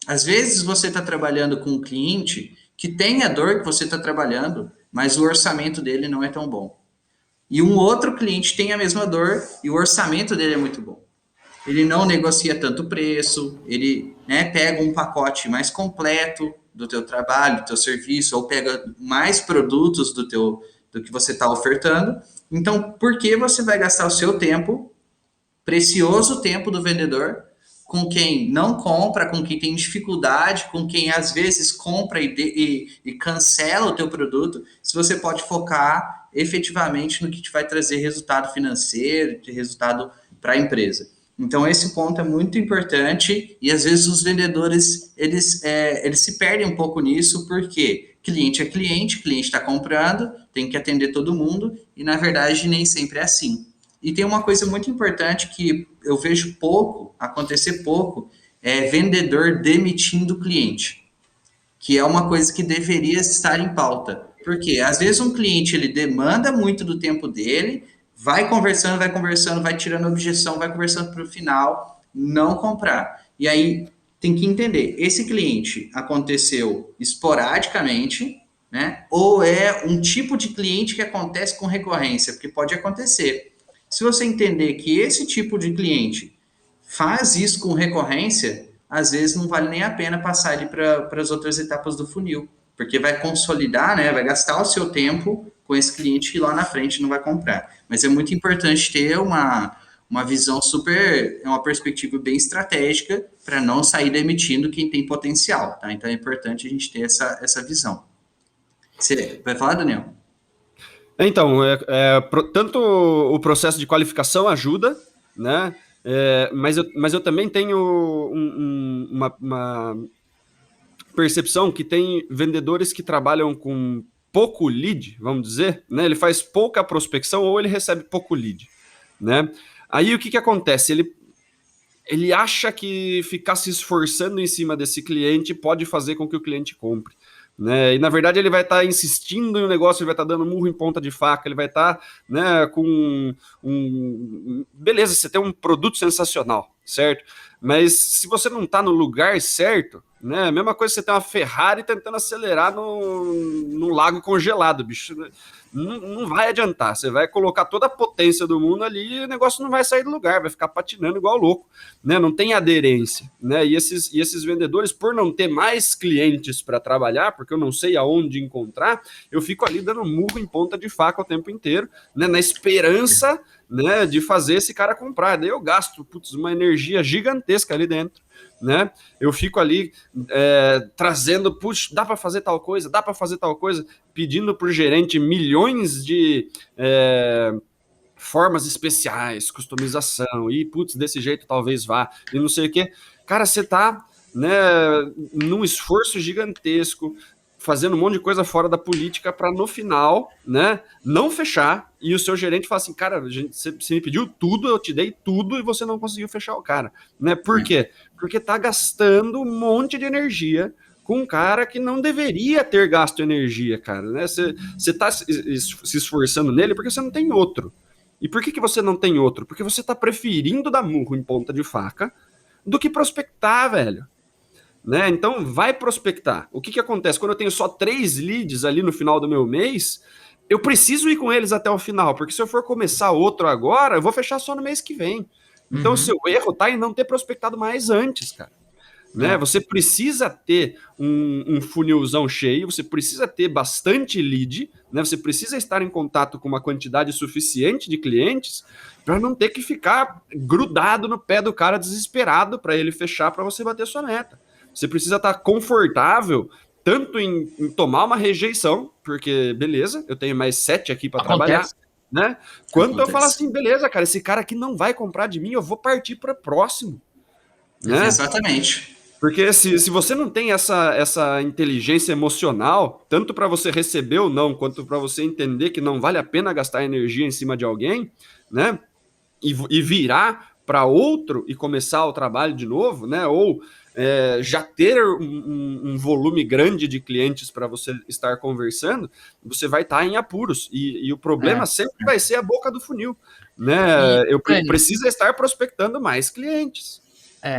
Às vezes você está trabalhando com um cliente que tem a dor que você está trabalhando, mas o orçamento dele não é tão bom. E um outro cliente tem a mesma dor e o orçamento dele é muito bom. Ele não negocia tanto preço, ele, né, pega um pacote mais completo do teu trabalho, do teu serviço, ou pega mais produtos do que você está ofertando. Então, por que você vai gastar o seu tempo, precioso tempo do vendedor, com quem não compra, com quem tem dificuldade, com quem às vezes compra e cancela o teu produto, se você pode focar efetivamente no que te vai trazer resultado financeiro, de resultado para a empresa. Então, esse ponto é muito importante e, às vezes, os vendedores, eles se perdem um pouco nisso, porque cliente é cliente está comprando, tem que atender todo mundo e, na verdade, nem sempre é assim. E tem uma coisa muito importante que eu vejo acontecer pouco, é vendedor demitindo cliente, que é uma coisa que deveria estar em pauta. Porque, às vezes, um cliente, ele demanda muito do tempo dele, vai conversando, vai tirando objeção, vai conversando para o final, não comprar. E aí, tem que entender, esse cliente aconteceu esporadicamente, né? Ou é um tipo de cliente que acontece com recorrência, porque pode acontecer. Se você entender que esse tipo de cliente faz isso com recorrência, às vezes não vale nem a pena passar ele para as outras etapas do funil, porque vai consolidar, né, vai gastar o seu tempo com esse cliente que lá na frente não vai comprar. Mas é muito importante ter uma visão uma perspectiva bem estratégica para não sair demitindo quem tem potencial, tá? Então é importante a gente ter essa visão. Você vai falar, Daniel? Então, tanto o processo de qualificação ajuda, né? Mas eu também tenho uma percepção que tem vendedores que trabalham com pouco lead, vamos dizer, né? Ele faz pouca prospecção ou ele recebe pouco lead, né? Aí o que acontece? Ele acha que ficar se esforçando em cima desse cliente pode fazer com que o cliente compre, né? E na verdade ele vai estar insistindo em um negócio, ele vai estar dando murro em ponta de faca, ele vai estar, né, com beleza, você tem um produto sensacional, certo? Mas se você não está no lugar certo, né, a mesma coisa que você tem uma Ferrari tentando acelerar no lago congelado, bicho. Não vai adiantar, você vai colocar toda a potência do mundo ali e o negócio não vai sair do lugar, vai ficar patinando igual louco, né? Não tem aderência, né? E esses vendedores, por não ter mais clientes para trabalhar, porque eu não sei aonde encontrar, eu fico ali dando murro em ponta de faca o tempo inteiro, né? Na esperança, né, de fazer esse cara comprar. Daí eu gasto, uma energia gigantesca ali dentro, né? Eu fico ali trazendo, puxa, dá para fazer tal coisa, pedindo para o gerente milhões de formas especiais, customização, e desse jeito talvez vá, e não sei o que. Cara, você tá, né, num esforço gigantesco, fazendo um monte de coisa fora da política para no final, né, não fechar, e o seu gerente fala assim, cara, você me pediu tudo, eu te dei tudo e você não conseguiu fechar o cara, né? Por quê? Porque tá gastando um monte de energia com um cara que não deveria ter gasto energia, cara, né? Você tá se esforçando nele porque você não tem outro. E por que você não tem outro? Porque você tá preferindo dar murro em ponta de faca do que prospectar, velho. Né? Então, vai prospectar. O que acontece? Quando eu tenho só 3 leads ali no final do meu mês, eu preciso ir com eles até o final, porque se eu for começar outro agora, eu vou fechar só no mês que vem. Então, o seu erro está em não ter prospectado mais antes, cara. Né? Você precisa ter um funilzão cheio, você precisa ter bastante lead, né? Você precisa estar em contato com uma quantidade suficiente de clientes para não ter que ficar grudado no pé do cara desesperado para ele fechar para você bater sua meta. Você precisa estar confortável tanto em tomar uma rejeição, porque beleza, eu tenho mais 7 aqui para trabalhar, né? Quanto eu falo assim, beleza, cara, esse cara aqui não vai comprar de mim, eu vou partir para o próximo. Né? Exatamente. Porque se você não tem essa inteligência emocional, tanto para você receber ou não, quanto para você entender que não vale a pena gastar energia em cima de alguém, né? E virar para outro e começar o trabalho de novo, né? Ou já ter um volume grande de clientes para você estar conversando, você vai estar em apuros. E o problema sempre vai ser a boca do funil, né? Eu preciso estar prospectando mais clientes.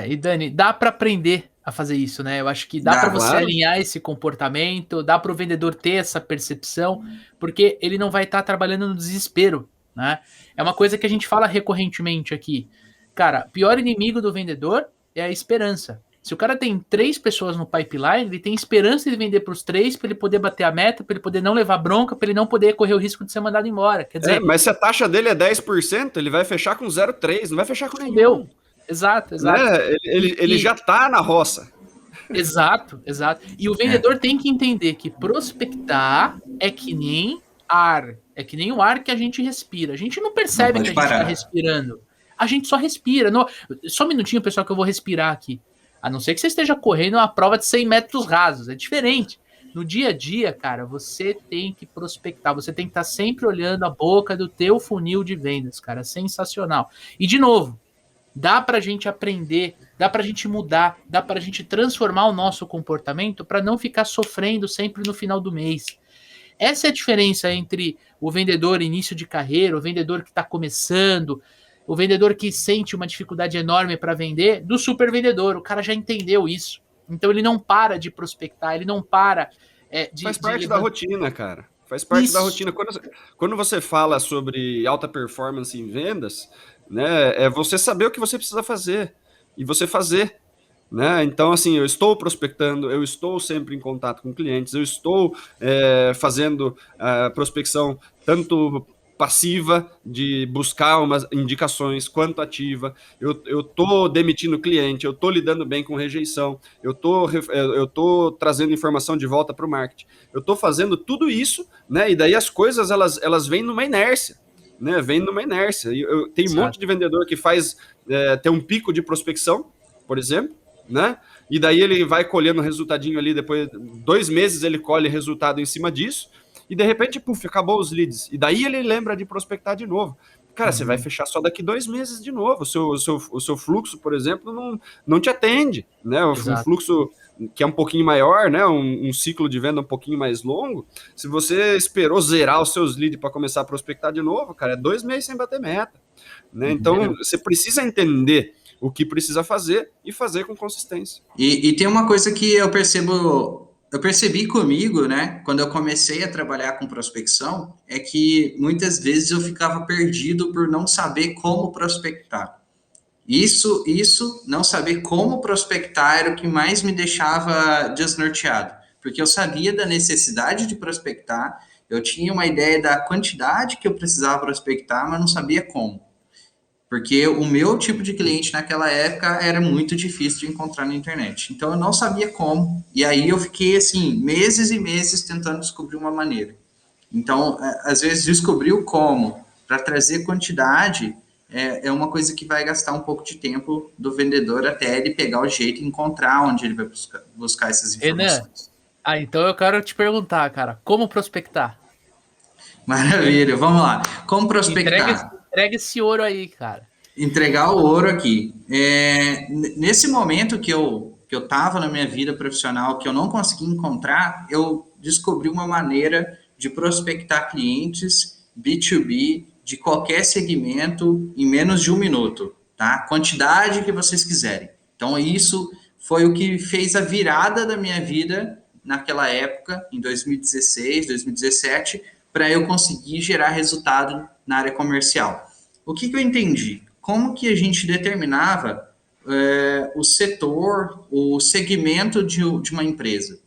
E Dani, dá para aprender a fazer isso, né? Eu acho que dá para você alinhar esse comportamento, dá para o vendedor ter essa percepção, porque ele não vai estar trabalhando no desespero, né? É uma coisa que a gente fala recorrentemente aqui. Cara, pior inimigo do vendedor é a esperança. Se o cara tem 3 pessoas no pipeline, ele tem esperança de vender para os 3 para ele poder bater a meta, para ele poder não levar bronca, para ele não poder correr o risco de ser mandado embora. Quer dizer, mas se a taxa dele é 10%, ele vai fechar com 0,3%, não vai fechar com nenhum. Deu. Exato. Né? Ele já tá na roça. Exato. E o vendedor tem que entender que prospectar é que nem ar. É que nem o ar que a gente respira. A gente não percebe que a gente está respirando. A gente só respira. Só um minutinho, pessoal, que eu vou respirar aqui. A não ser que você esteja correndo uma prova de 100 metros rasos. É diferente. No dia a dia, cara, você tem que prospectar. Você tem que estar sempre olhando a boca do teu funil de vendas, cara. Sensacional. E, de novo, dá pra gente aprender, dá pra gente mudar, dá pra gente transformar o nosso comportamento para não ficar sofrendo sempre no final do mês. Essa é a diferença entre o vendedor início de carreira, o vendedor que está começando, o vendedor que sente uma dificuldade enorme para vender, do super vendedor. O cara já entendeu isso. Então ele não para de prospectar, ele não para Faz parte da rotina, cara. Faz parte da rotina. Quando você fala sobre alta performance em vendas, né, é você saber o que você precisa fazer e você fazer, né? Então, assim, eu estou prospectando, eu estou sempre em contato com clientes, eu estou fazendo prospecção tanto passiva, de buscar umas indicações, quanto ativa, eu estou demitindo cliente, eu estou lidando bem com rejeição, eu estou trazendo informação de volta para o marketing, eu estou fazendo tudo isso, né? E daí as coisas, elas vêm numa inércia, né? Vem numa inércia. Tem um monte de vendedor que faz tem um pico de prospecção, por exemplo, né? E daí ele vai colhendo resultadinho ali, depois 2 meses ele colhe resultado em cima disso, e de repente, puf, acabou os leads. E daí ele lembra de prospectar de novo. Cara, você vai fechar só daqui 2 meses de novo. O seu fluxo, por exemplo, não te atende, né? Um fluxo que é um pouquinho maior, né? Um ciclo de venda um pouquinho mais longo. Se você esperou zerar os seus leads para começar a prospectar de novo, cara, é 2 meses sem bater meta, né? Então, você precisa entender o que precisa fazer e fazer com consistência. E tem uma coisa que eu percebi comigo, né, quando eu comecei a trabalhar com prospecção, é que muitas vezes eu ficava perdido por não saber como prospectar. Isso, não saber como prospectar era o que mais me deixava desnorteado, porque eu sabia da necessidade de prospectar, eu tinha uma ideia da quantidade que eu precisava prospectar, mas não sabia como. Porque o meu tipo de cliente naquela época era muito difícil de encontrar na internet. Então, eu não sabia como. E aí, eu fiquei, assim, meses e meses tentando descobrir uma maneira. Então, às vezes, descobrir o como para trazer quantidade é uma coisa que vai gastar um pouco de tempo do vendedor até ele pegar o jeito e encontrar onde ele vai buscar essas informações. Renan, então eu quero te perguntar, cara, como prospectar? Maravilha, vamos lá. Como prospectar? Entrega esse ouro aí, cara. Entregar o ouro aqui. Nesse momento que eu estava na minha vida profissional, que eu não consegui encontrar, eu descobri uma maneira de prospectar clientes B2B de qualquer segmento em menos de 1 minuto, tá? Quantidade que vocês quiserem. Então, isso foi o que fez a virada da minha vida naquela época, em 2016, 2017, para eu conseguir gerar resultado na área comercial. O que eu entendi? como que a gente determinava o setor, o segmento de uma empresa?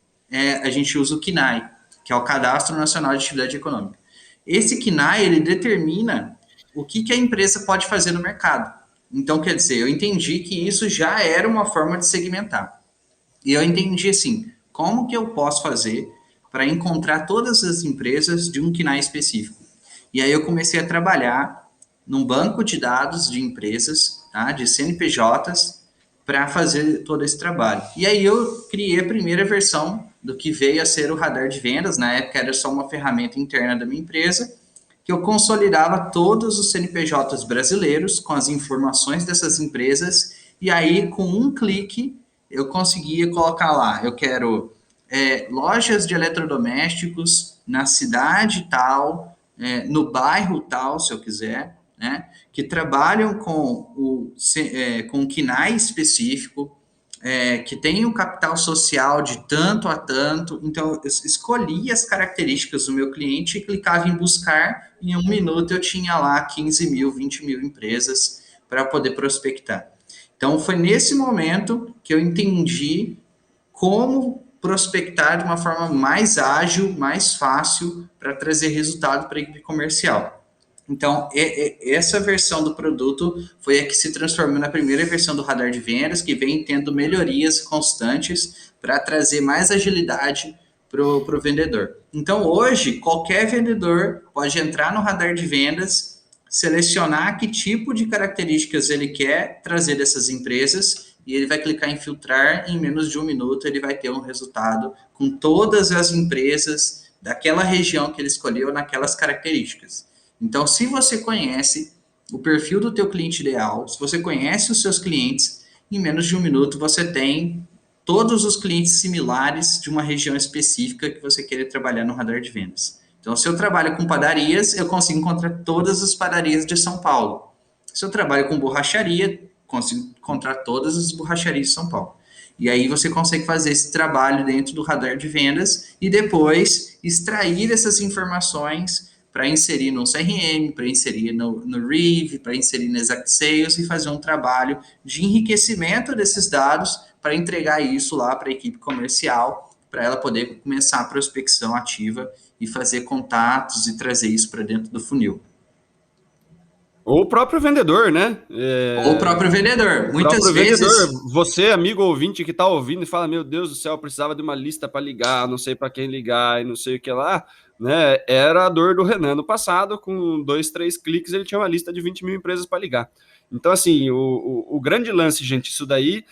A gente usa o CNAE, que é o Cadastro Nacional de Atividade Econômica. Esse CNAE, ele determina o que a empresa pode fazer no mercado. Então, quer dizer, eu entendi que isso já era uma forma de segmentar. E eu entendi assim, como que eu posso fazer para encontrar todas as empresas de um CNAE específico? E aí eu comecei a trabalhar num banco de dados de empresas, tá, de CNPJs, para fazer todo esse trabalho. E aí eu criei a primeira versão do que veio a ser o radar de vendas. Na época era só uma ferramenta interna da minha empresa, que eu consolidava todos os CNPJs brasileiros com as informações dessas empresas, e aí com um clique eu conseguia colocar lá, eu quero lojas de eletrodomésticos na cidade tal, no bairro tal, se eu quiser, né, que trabalham com um KNAI específico, que tem um capital social de tanto a tanto. Então, eu escolhi as características do meu cliente e clicava em buscar. Em 1 minuto, eu tinha lá 15 mil, 20 mil empresas para poder prospectar. Então, foi nesse momento que eu entendi como prospectar de uma forma mais ágil, mais fácil, para trazer resultado para a equipe comercial. Então, essa versão do produto foi a que se transformou na primeira versão do radar de vendas, que vem tendo melhorias constantes para trazer mais agilidade para o vendedor. Então, hoje, qualquer vendedor pode entrar no radar de vendas, selecionar que tipo de características ele quer trazer dessas empresas e ele vai clicar em filtrar, em menos de 1 minuto ele vai ter um resultado com todas as empresas daquela região que ele escolheu naquelas características. Então, se você conhece o perfil do teu cliente ideal, se você conhece os seus clientes, em menos de 1 minuto você tem todos os clientes similares de uma região específica que você queira trabalhar no radar de vendas. Então, se eu trabalho com padarias, eu consigo encontrar todas as padarias de São Paulo. Se eu trabalho com borracharia, consigo encontrar todas as borracharias de São Paulo. E aí você consegue fazer esse trabalho dentro do radar de vendas e depois extrair essas informações para inserir no CRM, para inserir no Reeve, para inserir no Exact Sales e fazer um trabalho de enriquecimento desses dados para entregar isso lá para a equipe comercial, para ela poder começar a prospecção ativa e fazer contatos e trazer isso para dentro do funil. Ou o próprio vendedor, né? Ou o próprio vendedor. Muitas vezes. Vendedor, você, amigo ouvinte que está ouvindo e fala: meu Deus do céu, eu precisava de uma lista para ligar, não sei para quem ligar e não sei o que lá, né? Era a dor do Renan no passado, com 2, 3 cliques, ele tinha uma lista de 20 mil empresas para ligar. Então, assim, o grande lance, gente, isso daí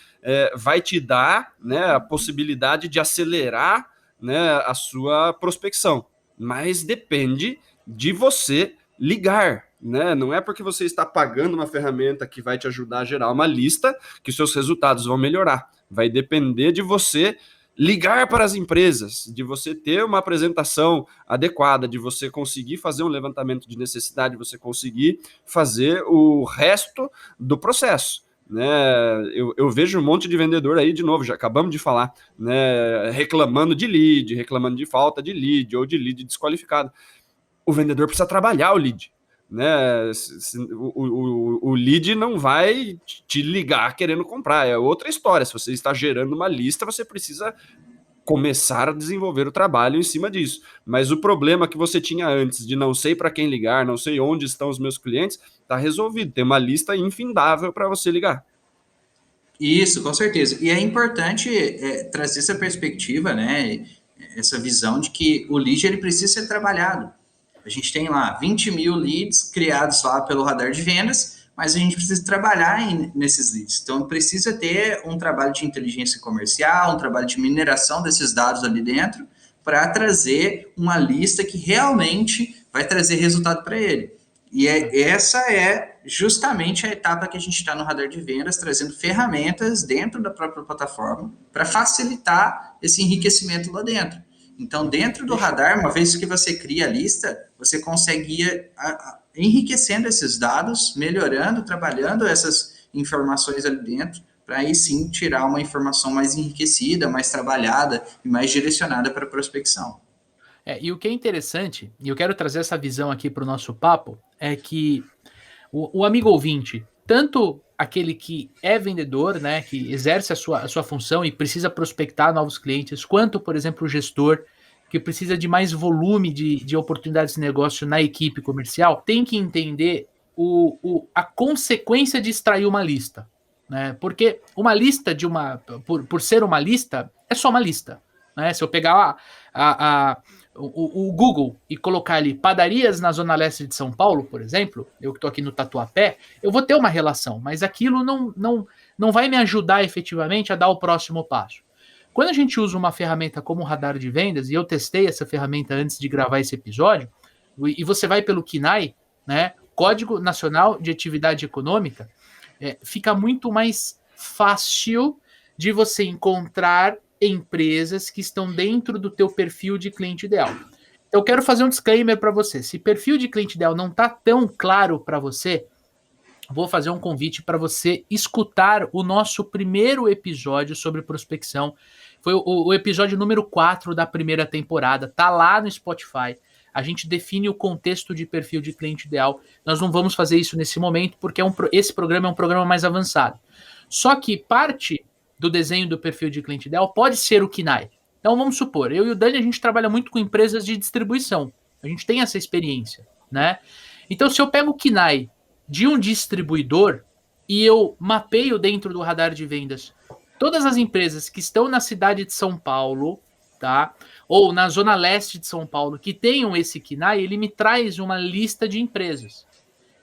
vai te dar, né, a possibilidade de acelerar, né, a sua prospecção, mas depende de você ligar, né? Não é porque você está pagando uma ferramenta que vai te ajudar a gerar uma lista que seus resultados vão melhorar. Vai depender de você ligar para as empresas, de você ter uma apresentação adequada, de você conseguir fazer um levantamento de necessidade, de você conseguir fazer o resto do processo. Né, eu vejo um monte de vendedor aí, de novo, já acabamos de falar, né, reclamando de lead, reclamando de falta de lead ou de lead desqualificado. O vendedor precisa trabalhar o lead, né? O lead não vai te ligar querendo comprar, é outra história. Se você está gerando uma lista, você precisa começar a desenvolver o trabalho em cima disso. Mas o problema que você tinha antes de não sei para quem ligar, não sei onde estão os meus clientes, está resolvido. Tem uma lista infindável para você ligar. Isso, com certeza. E é importante trazer essa perspectiva, né? Essa visão de que o lead ele precisa ser trabalhado. A gente tem lá 20 mil leads criados lá pelo radar de vendas, mas a gente precisa trabalhar nesses leads. Então, precisa ter um trabalho de inteligência comercial, um trabalho de mineração desses dados ali dentro, para trazer uma lista que realmente vai trazer resultado para ele. E essa é justamente a etapa que a gente está no radar de vendas, trazendo ferramentas dentro da própria plataforma para facilitar esse enriquecimento lá dentro. Então, dentro do radar, uma vez que você cria a lista, você consegue ir enriquecendo esses dados, melhorando, trabalhando essas informações ali dentro, para aí sim tirar uma informação mais enriquecida, mais trabalhada e mais direcionada para a prospecção. E o que é interessante, e eu quero trazer essa visão aqui para o nosso papo, é que o amigo ouvinte, tanto aquele que é vendedor, né, que exerce a sua função e precisa prospectar novos clientes, quanto, por exemplo, o gestor, que precisa de mais volume de oportunidades de negócio na equipe comercial, tem que entender a consequência de extrair uma lista. Né? Porque uma lista por ser uma lista, é só uma lista. Né? Se eu pegar o Google e colocar ali padarias na Zona Leste de São Paulo, por exemplo, eu que estou aqui no Tatuapé, eu vou ter uma relação, mas aquilo não vai me ajudar efetivamente a dar o próximo passo. Quando a gente usa uma ferramenta como o radar de vendas, e eu testei essa ferramenta antes de gravar esse episódio, e você vai pelo KINAI, né, Código Nacional de Atividade Econômica, fica muito mais fácil de você encontrar empresas que estão dentro do teu perfil de cliente ideal. Eu quero fazer um disclaimer para você. Se perfil de cliente ideal não está tão claro para você, vou fazer um convite para você escutar o nosso primeiro episódio sobre prospecção. Foi o episódio número 4 da primeira temporada. Tá lá no Spotify. A gente define o contexto de perfil de cliente ideal. Nós não vamos fazer isso nesse momento, porque esse programa é um programa mais avançado. Só que parte do desenho do perfil de cliente ideal pode ser o KINAI. Então vamos supor, eu e o Dani, a gente trabalha muito com empresas de distribuição. A gente tem essa experiência, né? Então se eu pego o KINAI de um distribuidor e eu mapeio dentro do radar de vendas todas as empresas que estão na cidade de São Paulo, tá? Ou na zona leste de São Paulo, que tenham esse KINAI, ele me traz uma lista de empresas.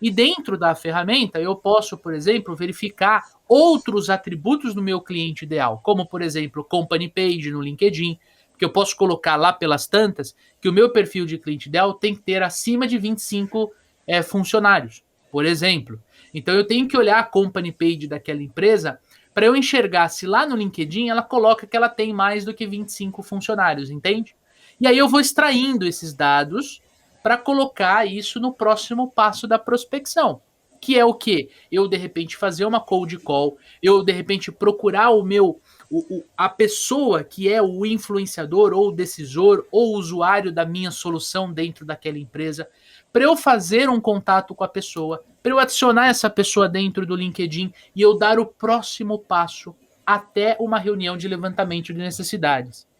E dentro da ferramenta, eu posso, por exemplo, verificar outros atributos do meu cliente ideal, como, por exemplo, Company Page no LinkedIn, que eu posso colocar lá pelas tantas que o meu perfil de cliente ideal tem que ter acima de 25 funcionários, por exemplo. Então, eu tenho que olhar a Company Page daquela empresa para eu enxergar se lá no LinkedIn ela coloca que ela tem mais do que 25 funcionários, entende? E aí eu vou extraindo esses dados para colocar isso no próximo passo da prospecção, que é o quê? Eu, de repente, fazer uma cold call, eu, de repente, procurar a pessoa que é o influenciador ou o decisor ou usuário da minha solução dentro daquela empresa, para eu fazer um contato com a pessoa, para eu adicionar essa pessoa dentro do LinkedIn e eu dar o próximo passo até uma reunião de levantamento de necessidades.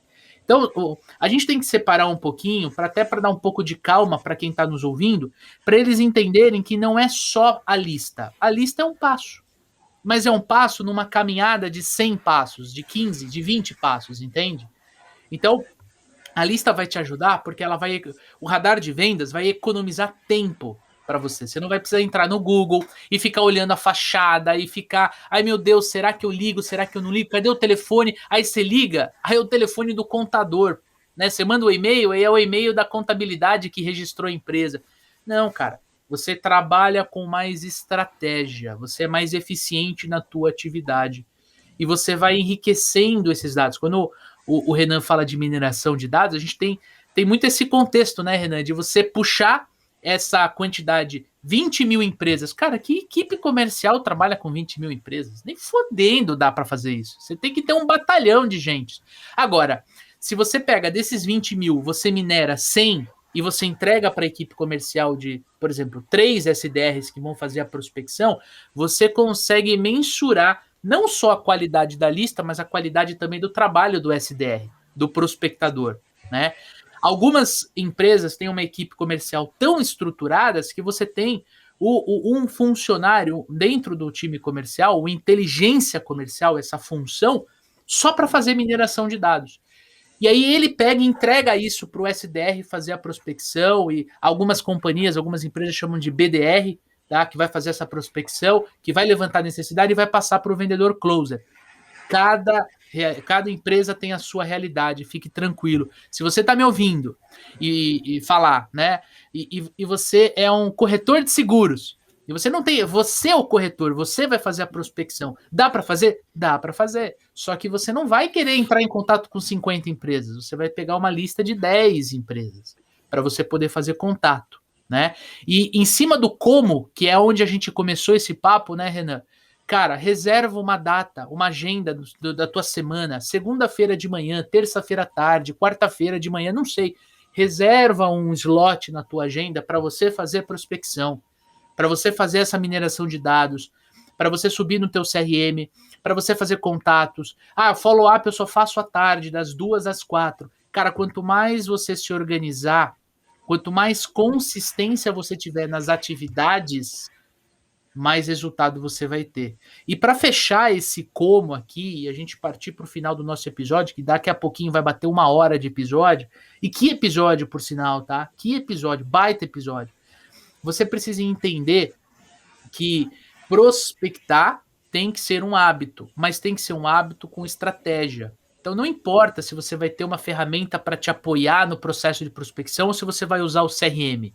Então, a gente tem que separar um pouquinho, até para dar um pouco de calma para quem está nos ouvindo, para eles entenderem que não é só a lista. A lista é um passo, mas é um passo numa caminhada de 100 passos, de 15, de 20 passos, entende? Então, a lista vai te ajudar porque o radar de vendas vai economizar tempo para você. Você não vai precisar entrar no Google e ficar olhando a fachada e ficar, ai meu Deus, será que eu ligo? Será que eu não ligo? Cadê o telefone? Aí você liga, aí é o telefone do contador, né? Você manda o e-mail, aí é o e-mail da contabilidade que registrou a empresa. Não, cara, você trabalha com mais estratégia, você é mais eficiente na tua atividade e você vai enriquecendo esses dados. Quando o Renan fala de mineração de dados, a gente tem muito esse contexto, né, Renan, de você puxar essa quantidade, 20 mil empresas. Cara, que equipe comercial trabalha com 20 mil empresas? Nem fodendo dá para fazer isso. Você tem que ter um batalhão de gente. Agora, se você pega desses 20 mil, você minera 100 e você entrega para a equipe comercial de, por exemplo, 3 SDRs que vão fazer a prospecção, você consegue mensurar não só a qualidade da lista, mas a qualidade também do trabalho do SDR, do prospectador, né? Algumas empresas têm uma equipe comercial tão estruturadas que você tem um funcionário dentro do time comercial, o inteligência comercial, essa função, só para fazer mineração de dados. E aí ele pega e entrega isso para o SDR fazer a prospecção, e algumas companhias, algumas empresas chamam de BDR, tá? Que vai fazer essa prospecção, que vai levantar a necessidade e vai passar para o vendedor closer. Cada empresa tem a sua realidade, fique tranquilo. Se você está me ouvindo e falar, né? E você é um corretor de seguros, e você não tem, você é o corretor, você vai fazer a prospecção. Dá para fazer? Dá para fazer. Só que você não vai querer entrar em contato com 50 empresas, você vai pegar uma lista de 10 empresas para você poder fazer contato, né? E em cima do como, que é onde a gente começou esse papo, né, Renan? Cara, reserva uma data, uma agenda da tua semana, segunda-feira de manhã, terça-feira à tarde, quarta-feira de manhã, não sei. Reserva um slot na tua agenda para você fazer prospecção, para você fazer essa mineração de dados. para você subir no teu CRM, para você fazer contatos. Follow-up eu só faço à tarde, das 2 às 4. Cara, quanto mais você se organizar, quanto mais consistência você tiver nas atividades, mais resultado você vai ter. E para fechar esse como aqui, e a gente partir para o final do nosso episódio, que daqui a pouquinho vai bater 1 hora de episódio, e que episódio, por sinal, tá? Que episódio, baita episódio. Você precisa entender que prospectar tem que ser um hábito, mas tem que ser um hábito com estratégia. Então não importa se você vai ter uma ferramenta para te apoiar no processo de prospecção ou se você vai usar o CRM.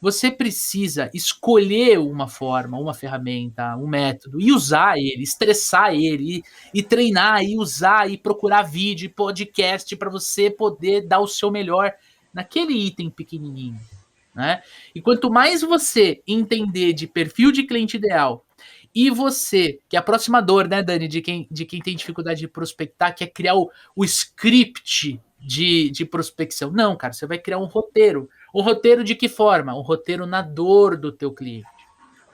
Você precisa escolher uma forma, uma ferramenta, um método e usar ele, estressar ele e treinar e usar e procurar vídeo e podcast para você poder dar o seu melhor naquele item pequenininho, né? E quanto mais você entender de perfil de cliente ideal e você, que é a próxima dor, né, Dani, de quem tem dificuldade de prospectar, que é criar o script de prospecção. Não, cara, você vai criar um roteiro. Um roteiro de que forma? Um roteiro na dor do teu cliente.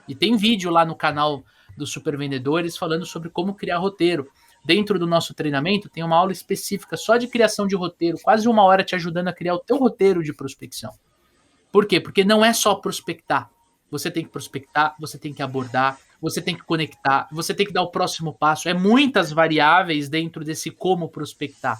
E tem vídeo lá no canal dos Super Vendedores falando sobre como criar roteiro. Dentro do nosso treinamento tem uma aula específica só de criação de roteiro, quase 1 hora te ajudando a criar o teu roteiro de prospecção. Por quê? Porque não é só prospectar. Você tem que prospectar, você tem que abordar, você tem que conectar, você tem que dar o próximo passo. É muitas variáveis dentro desse como prospectar.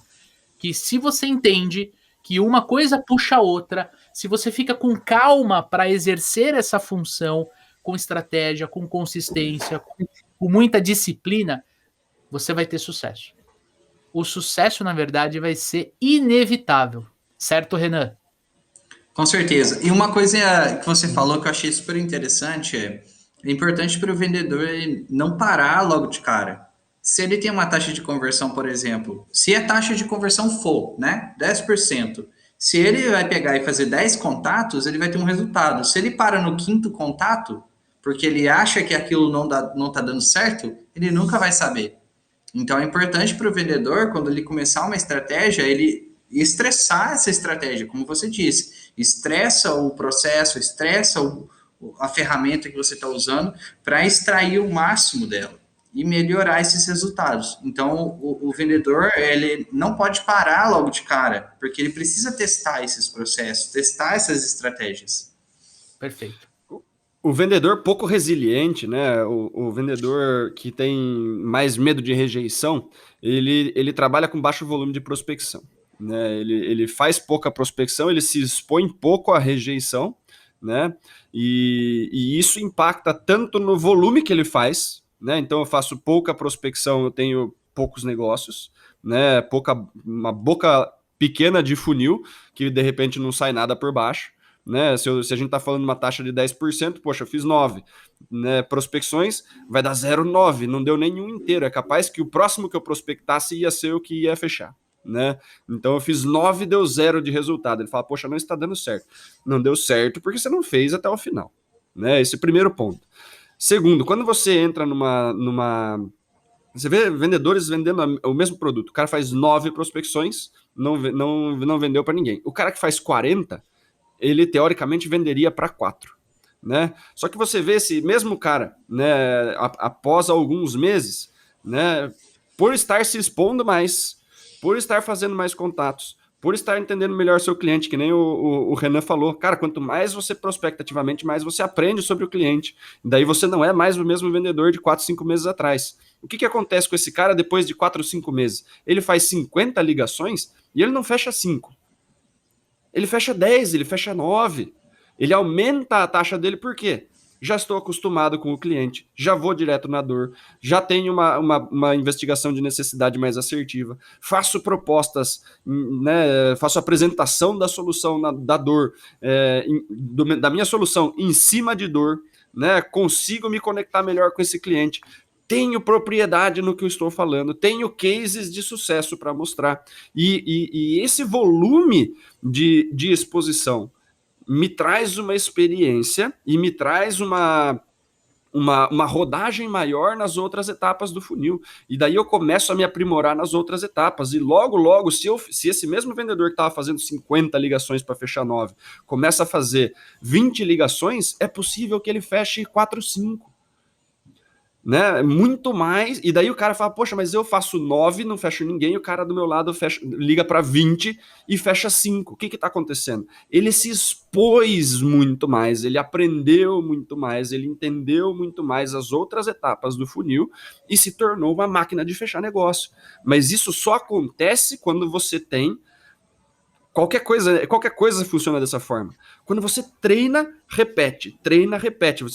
Que se você entende que uma coisa puxa a outra, se você fica com calma para exercer essa função, com estratégia, com consistência, com muita disciplina, você vai ter sucesso. O sucesso, na verdade, vai ser inevitável. Certo, Renan? Com certeza. E uma coisa que você falou que eu achei super interessante é importante para o vendedor não parar logo de cara. Se ele tem uma taxa de conversão, por exemplo, se a taxa de conversão for, né, 10%, se ele vai pegar e fazer 10 contatos, ele vai ter um resultado. Se ele para no 5º contato, porque ele acha que aquilo não tá dando certo, ele nunca vai saber. Então é importante para o vendedor, quando ele começar uma estratégia, ele estressar essa estratégia, como você disse. Estressa o processo, estressa a ferramenta que você está usando para extrair o máximo dela e melhorar esses resultados. Então, o vendedor, ele não pode parar logo de cara, porque ele precisa testar esses processos, testar essas estratégias. Perfeito. O vendedor pouco resiliente, né? O vendedor que tem mais medo de rejeição, ele trabalha com baixo volume de prospecção, né? Ele faz pouca prospecção, ele se expõe pouco à rejeição, né? E isso impacta tanto no volume que ele faz, né? Então eu faço pouca prospecção, eu tenho poucos negócios, né? Uma boca pequena de funil que de repente não sai nada por baixo. Né? Se a gente está falando de uma taxa de 10%, poxa, eu fiz 9, né? Prospecções, vai dar 0,9, não deu nenhum inteiro. É capaz que o próximo que eu prospectasse ia ser o que ia fechar. Né? Então eu fiz 9, deu 0 de resultado. Ele fala, poxa, não está dando certo. Não deu certo porque você não fez até o final. Né? Esse é o primeiro ponto. Segundo, quando você entra você vê vendedores vendendo o mesmo produto. O cara faz 9 prospecções, não vendeu para ninguém. O cara que faz 40, ele teoricamente venderia para 4, né? Só que você vê esse mesmo cara, né, após alguns meses, né, por estar se expondo mais, por estar fazendo mais contatos, por estar entendendo melhor seu cliente, que nem o Renan falou, cara, quanto mais você prospecta ativamente, mais você aprende sobre o cliente. Daí você não é mais o mesmo vendedor de 4, 5 meses atrás. O que acontece com esse cara depois de 4, 5 meses? Ele faz 50 ligações e ele não fecha 5. Ele fecha 10, ele fecha 9. Ele aumenta a taxa dele, por quê? Já estou acostumado com o cliente, já vou direto na dor, já tenho uma investigação de necessidade mais assertiva, faço propostas, né, faço apresentação da solução da dor, da minha solução em cima de dor, né, consigo me conectar melhor com esse cliente. Tenho propriedade no que eu estou falando, tenho cases de sucesso para mostrar. E esse volume de exposição me traz uma experiência e me traz uma rodagem maior nas outras etapas do funil. E daí eu começo a me aprimorar nas outras etapas. E logo, se esse mesmo vendedor que estava fazendo 50 ligações para fechar 9, começa a fazer 20 ligações, é possível que ele feche 4, 5. né? Muito mais. E daí o cara fala, poxa, mas eu faço 9, não fecho ninguém, e o cara do meu lado liga para 20 e fecha 5. O que está acontecendo? Ele se expôs muito mais, ele aprendeu muito mais, ele entendeu muito mais as outras etapas do funil e se tornou uma máquina de fechar negócio. Mas isso só acontece quando você tem qualquer coisa funciona dessa forma. Quando você treina, repete.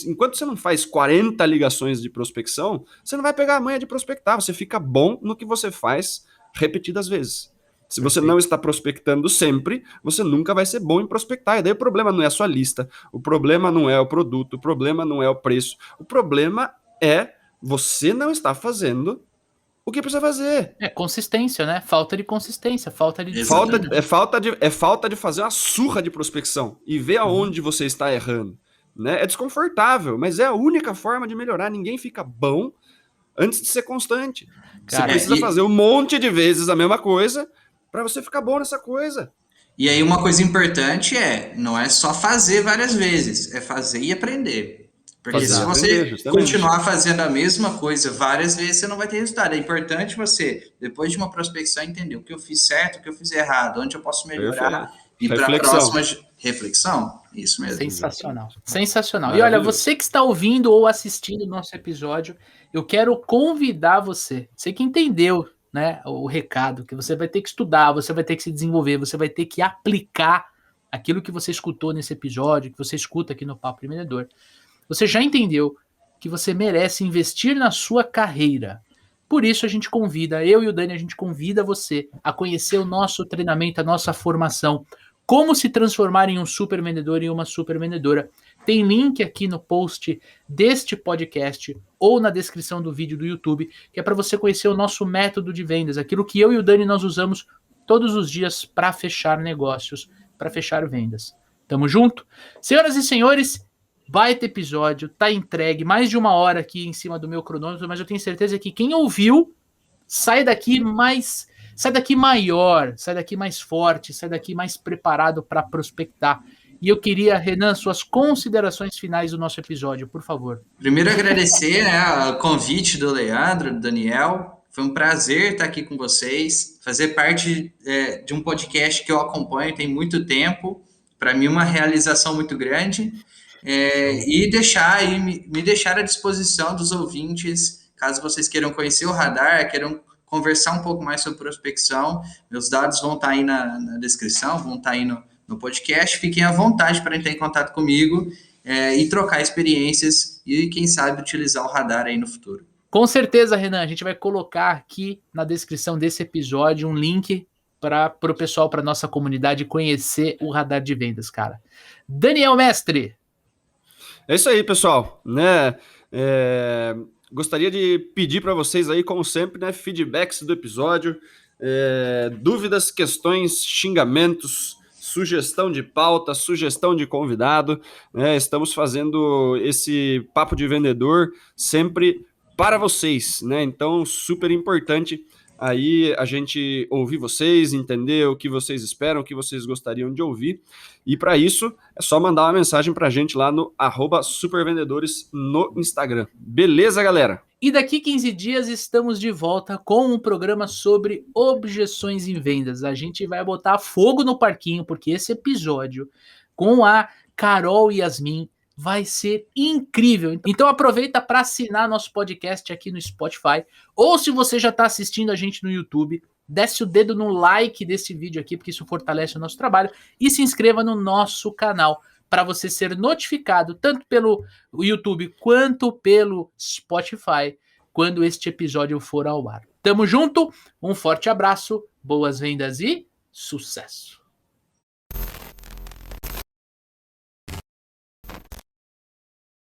Enquanto você não faz 40 ligações de prospecção, você não vai pegar a manha de prospectar. Você fica bom no que você faz repetidas vezes. Se você não está prospectando sempre, você nunca vai ser bom em prospectar. E daí o problema não é a sua lista, o problema não é o produto, o problema não é o preço. O problema é você não estar fazendo o que precisa fazer. É consistência, né? Falta de consistência, falta de Exatamente. Falta de fazer uma surra de prospecção e ver aonde você está errando. Né? É desconfortável, mas é a única forma de melhorar. Ninguém fica bom antes de ser constante. Você precisa fazer um monte de vezes a mesma coisa para você ficar bom nessa coisa. E aí uma coisa importante não é só fazer várias vezes, é fazer e aprender. Porque se você continuar fazendo a mesma coisa várias vezes, você não vai ter resultado. É importante você, depois de uma prospecção, entender o que eu fiz certo, o que eu fiz errado, onde eu posso melhorar e para a próxima reflexão. Isso mesmo. Sensacional. Sensacional. E olha, você que está ouvindo ou assistindo o nosso episódio, eu quero convidar você que entendeu, né, o recado, que você vai ter que estudar, você vai ter que se desenvolver, você vai ter que aplicar aquilo que você escutou nesse episódio, que você escuta aqui no Papo de Vendedor. Você já entendeu que você merece investir na sua carreira. Por isso a gente convida, eu e o Dani, a gente convida você a conhecer o nosso treinamento, a nossa formação, como se transformar em um super vendedor e uma super vendedora. Tem link aqui no post deste podcast ou na descrição do vídeo do YouTube, que é para você conhecer o nosso método de vendas, aquilo que eu e o Dani nós usamos todos os dias para fechar negócios, para fechar vendas. Tamo junto? Senhoras e senhores, baita episódio, tá entregue, mais de 1 hora aqui em cima do meu cronômetro, mas eu tenho certeza que quem ouviu sai daqui maior, sai daqui mais forte, sai daqui mais preparado para prospectar. E eu queria, Renan, suas considerações finais do nosso episódio, por favor. Primeiro agradecer, né, o convite do Leandro, do Daniel. Foi um prazer estar aqui com vocês, fazer parte de um podcast que eu acompanho tem muito tempo. Para mim, uma realização muito grande. E me deixar à disposição dos ouvintes, caso vocês queiram conhecer o Radar, queiram conversar um pouco mais sobre prospecção. Meus dados vão estar aí na descrição, vão estar aí no podcast. Fiquem à vontade para entrar em contato comigo e trocar experiências e, quem sabe, utilizar o Radar aí no futuro. Com certeza, Renan, a gente vai colocar aqui na descrição desse episódio um link para o pessoal, para nossa comunidade conhecer o Radar de Vendas, cara. Daniel Mestre. É isso aí, pessoal, né? Gostaria de pedir para vocês aí, como sempre, né, feedbacks do episódio, dúvidas, questões, xingamentos, sugestão de pauta, sugestão de convidado, né? Estamos fazendo esse papo de vendedor sempre para vocês, né? Então, super importante aí a gente ouvir vocês, entender o que vocês esperam, o que vocês gostariam de ouvir. E para isso, é só mandar uma mensagem para a gente lá no @supervendedores no Instagram. Beleza, galera? E daqui 15 dias estamos de volta com um programa sobre objeções em vendas. A gente vai botar fogo no parquinho, porque esse episódio com a Carol e Yasmin vai ser incrível. Então aproveita para assinar nosso podcast aqui no Spotify, ou se você já está assistindo a gente no YouTube, desce o dedo no like desse vídeo aqui, porque isso fortalece o nosso trabalho, e se inscreva no nosso canal para você ser notificado tanto pelo YouTube quanto pelo Spotify quando este episódio for ao ar. Tamo junto, um forte abraço, boas vendas e sucesso!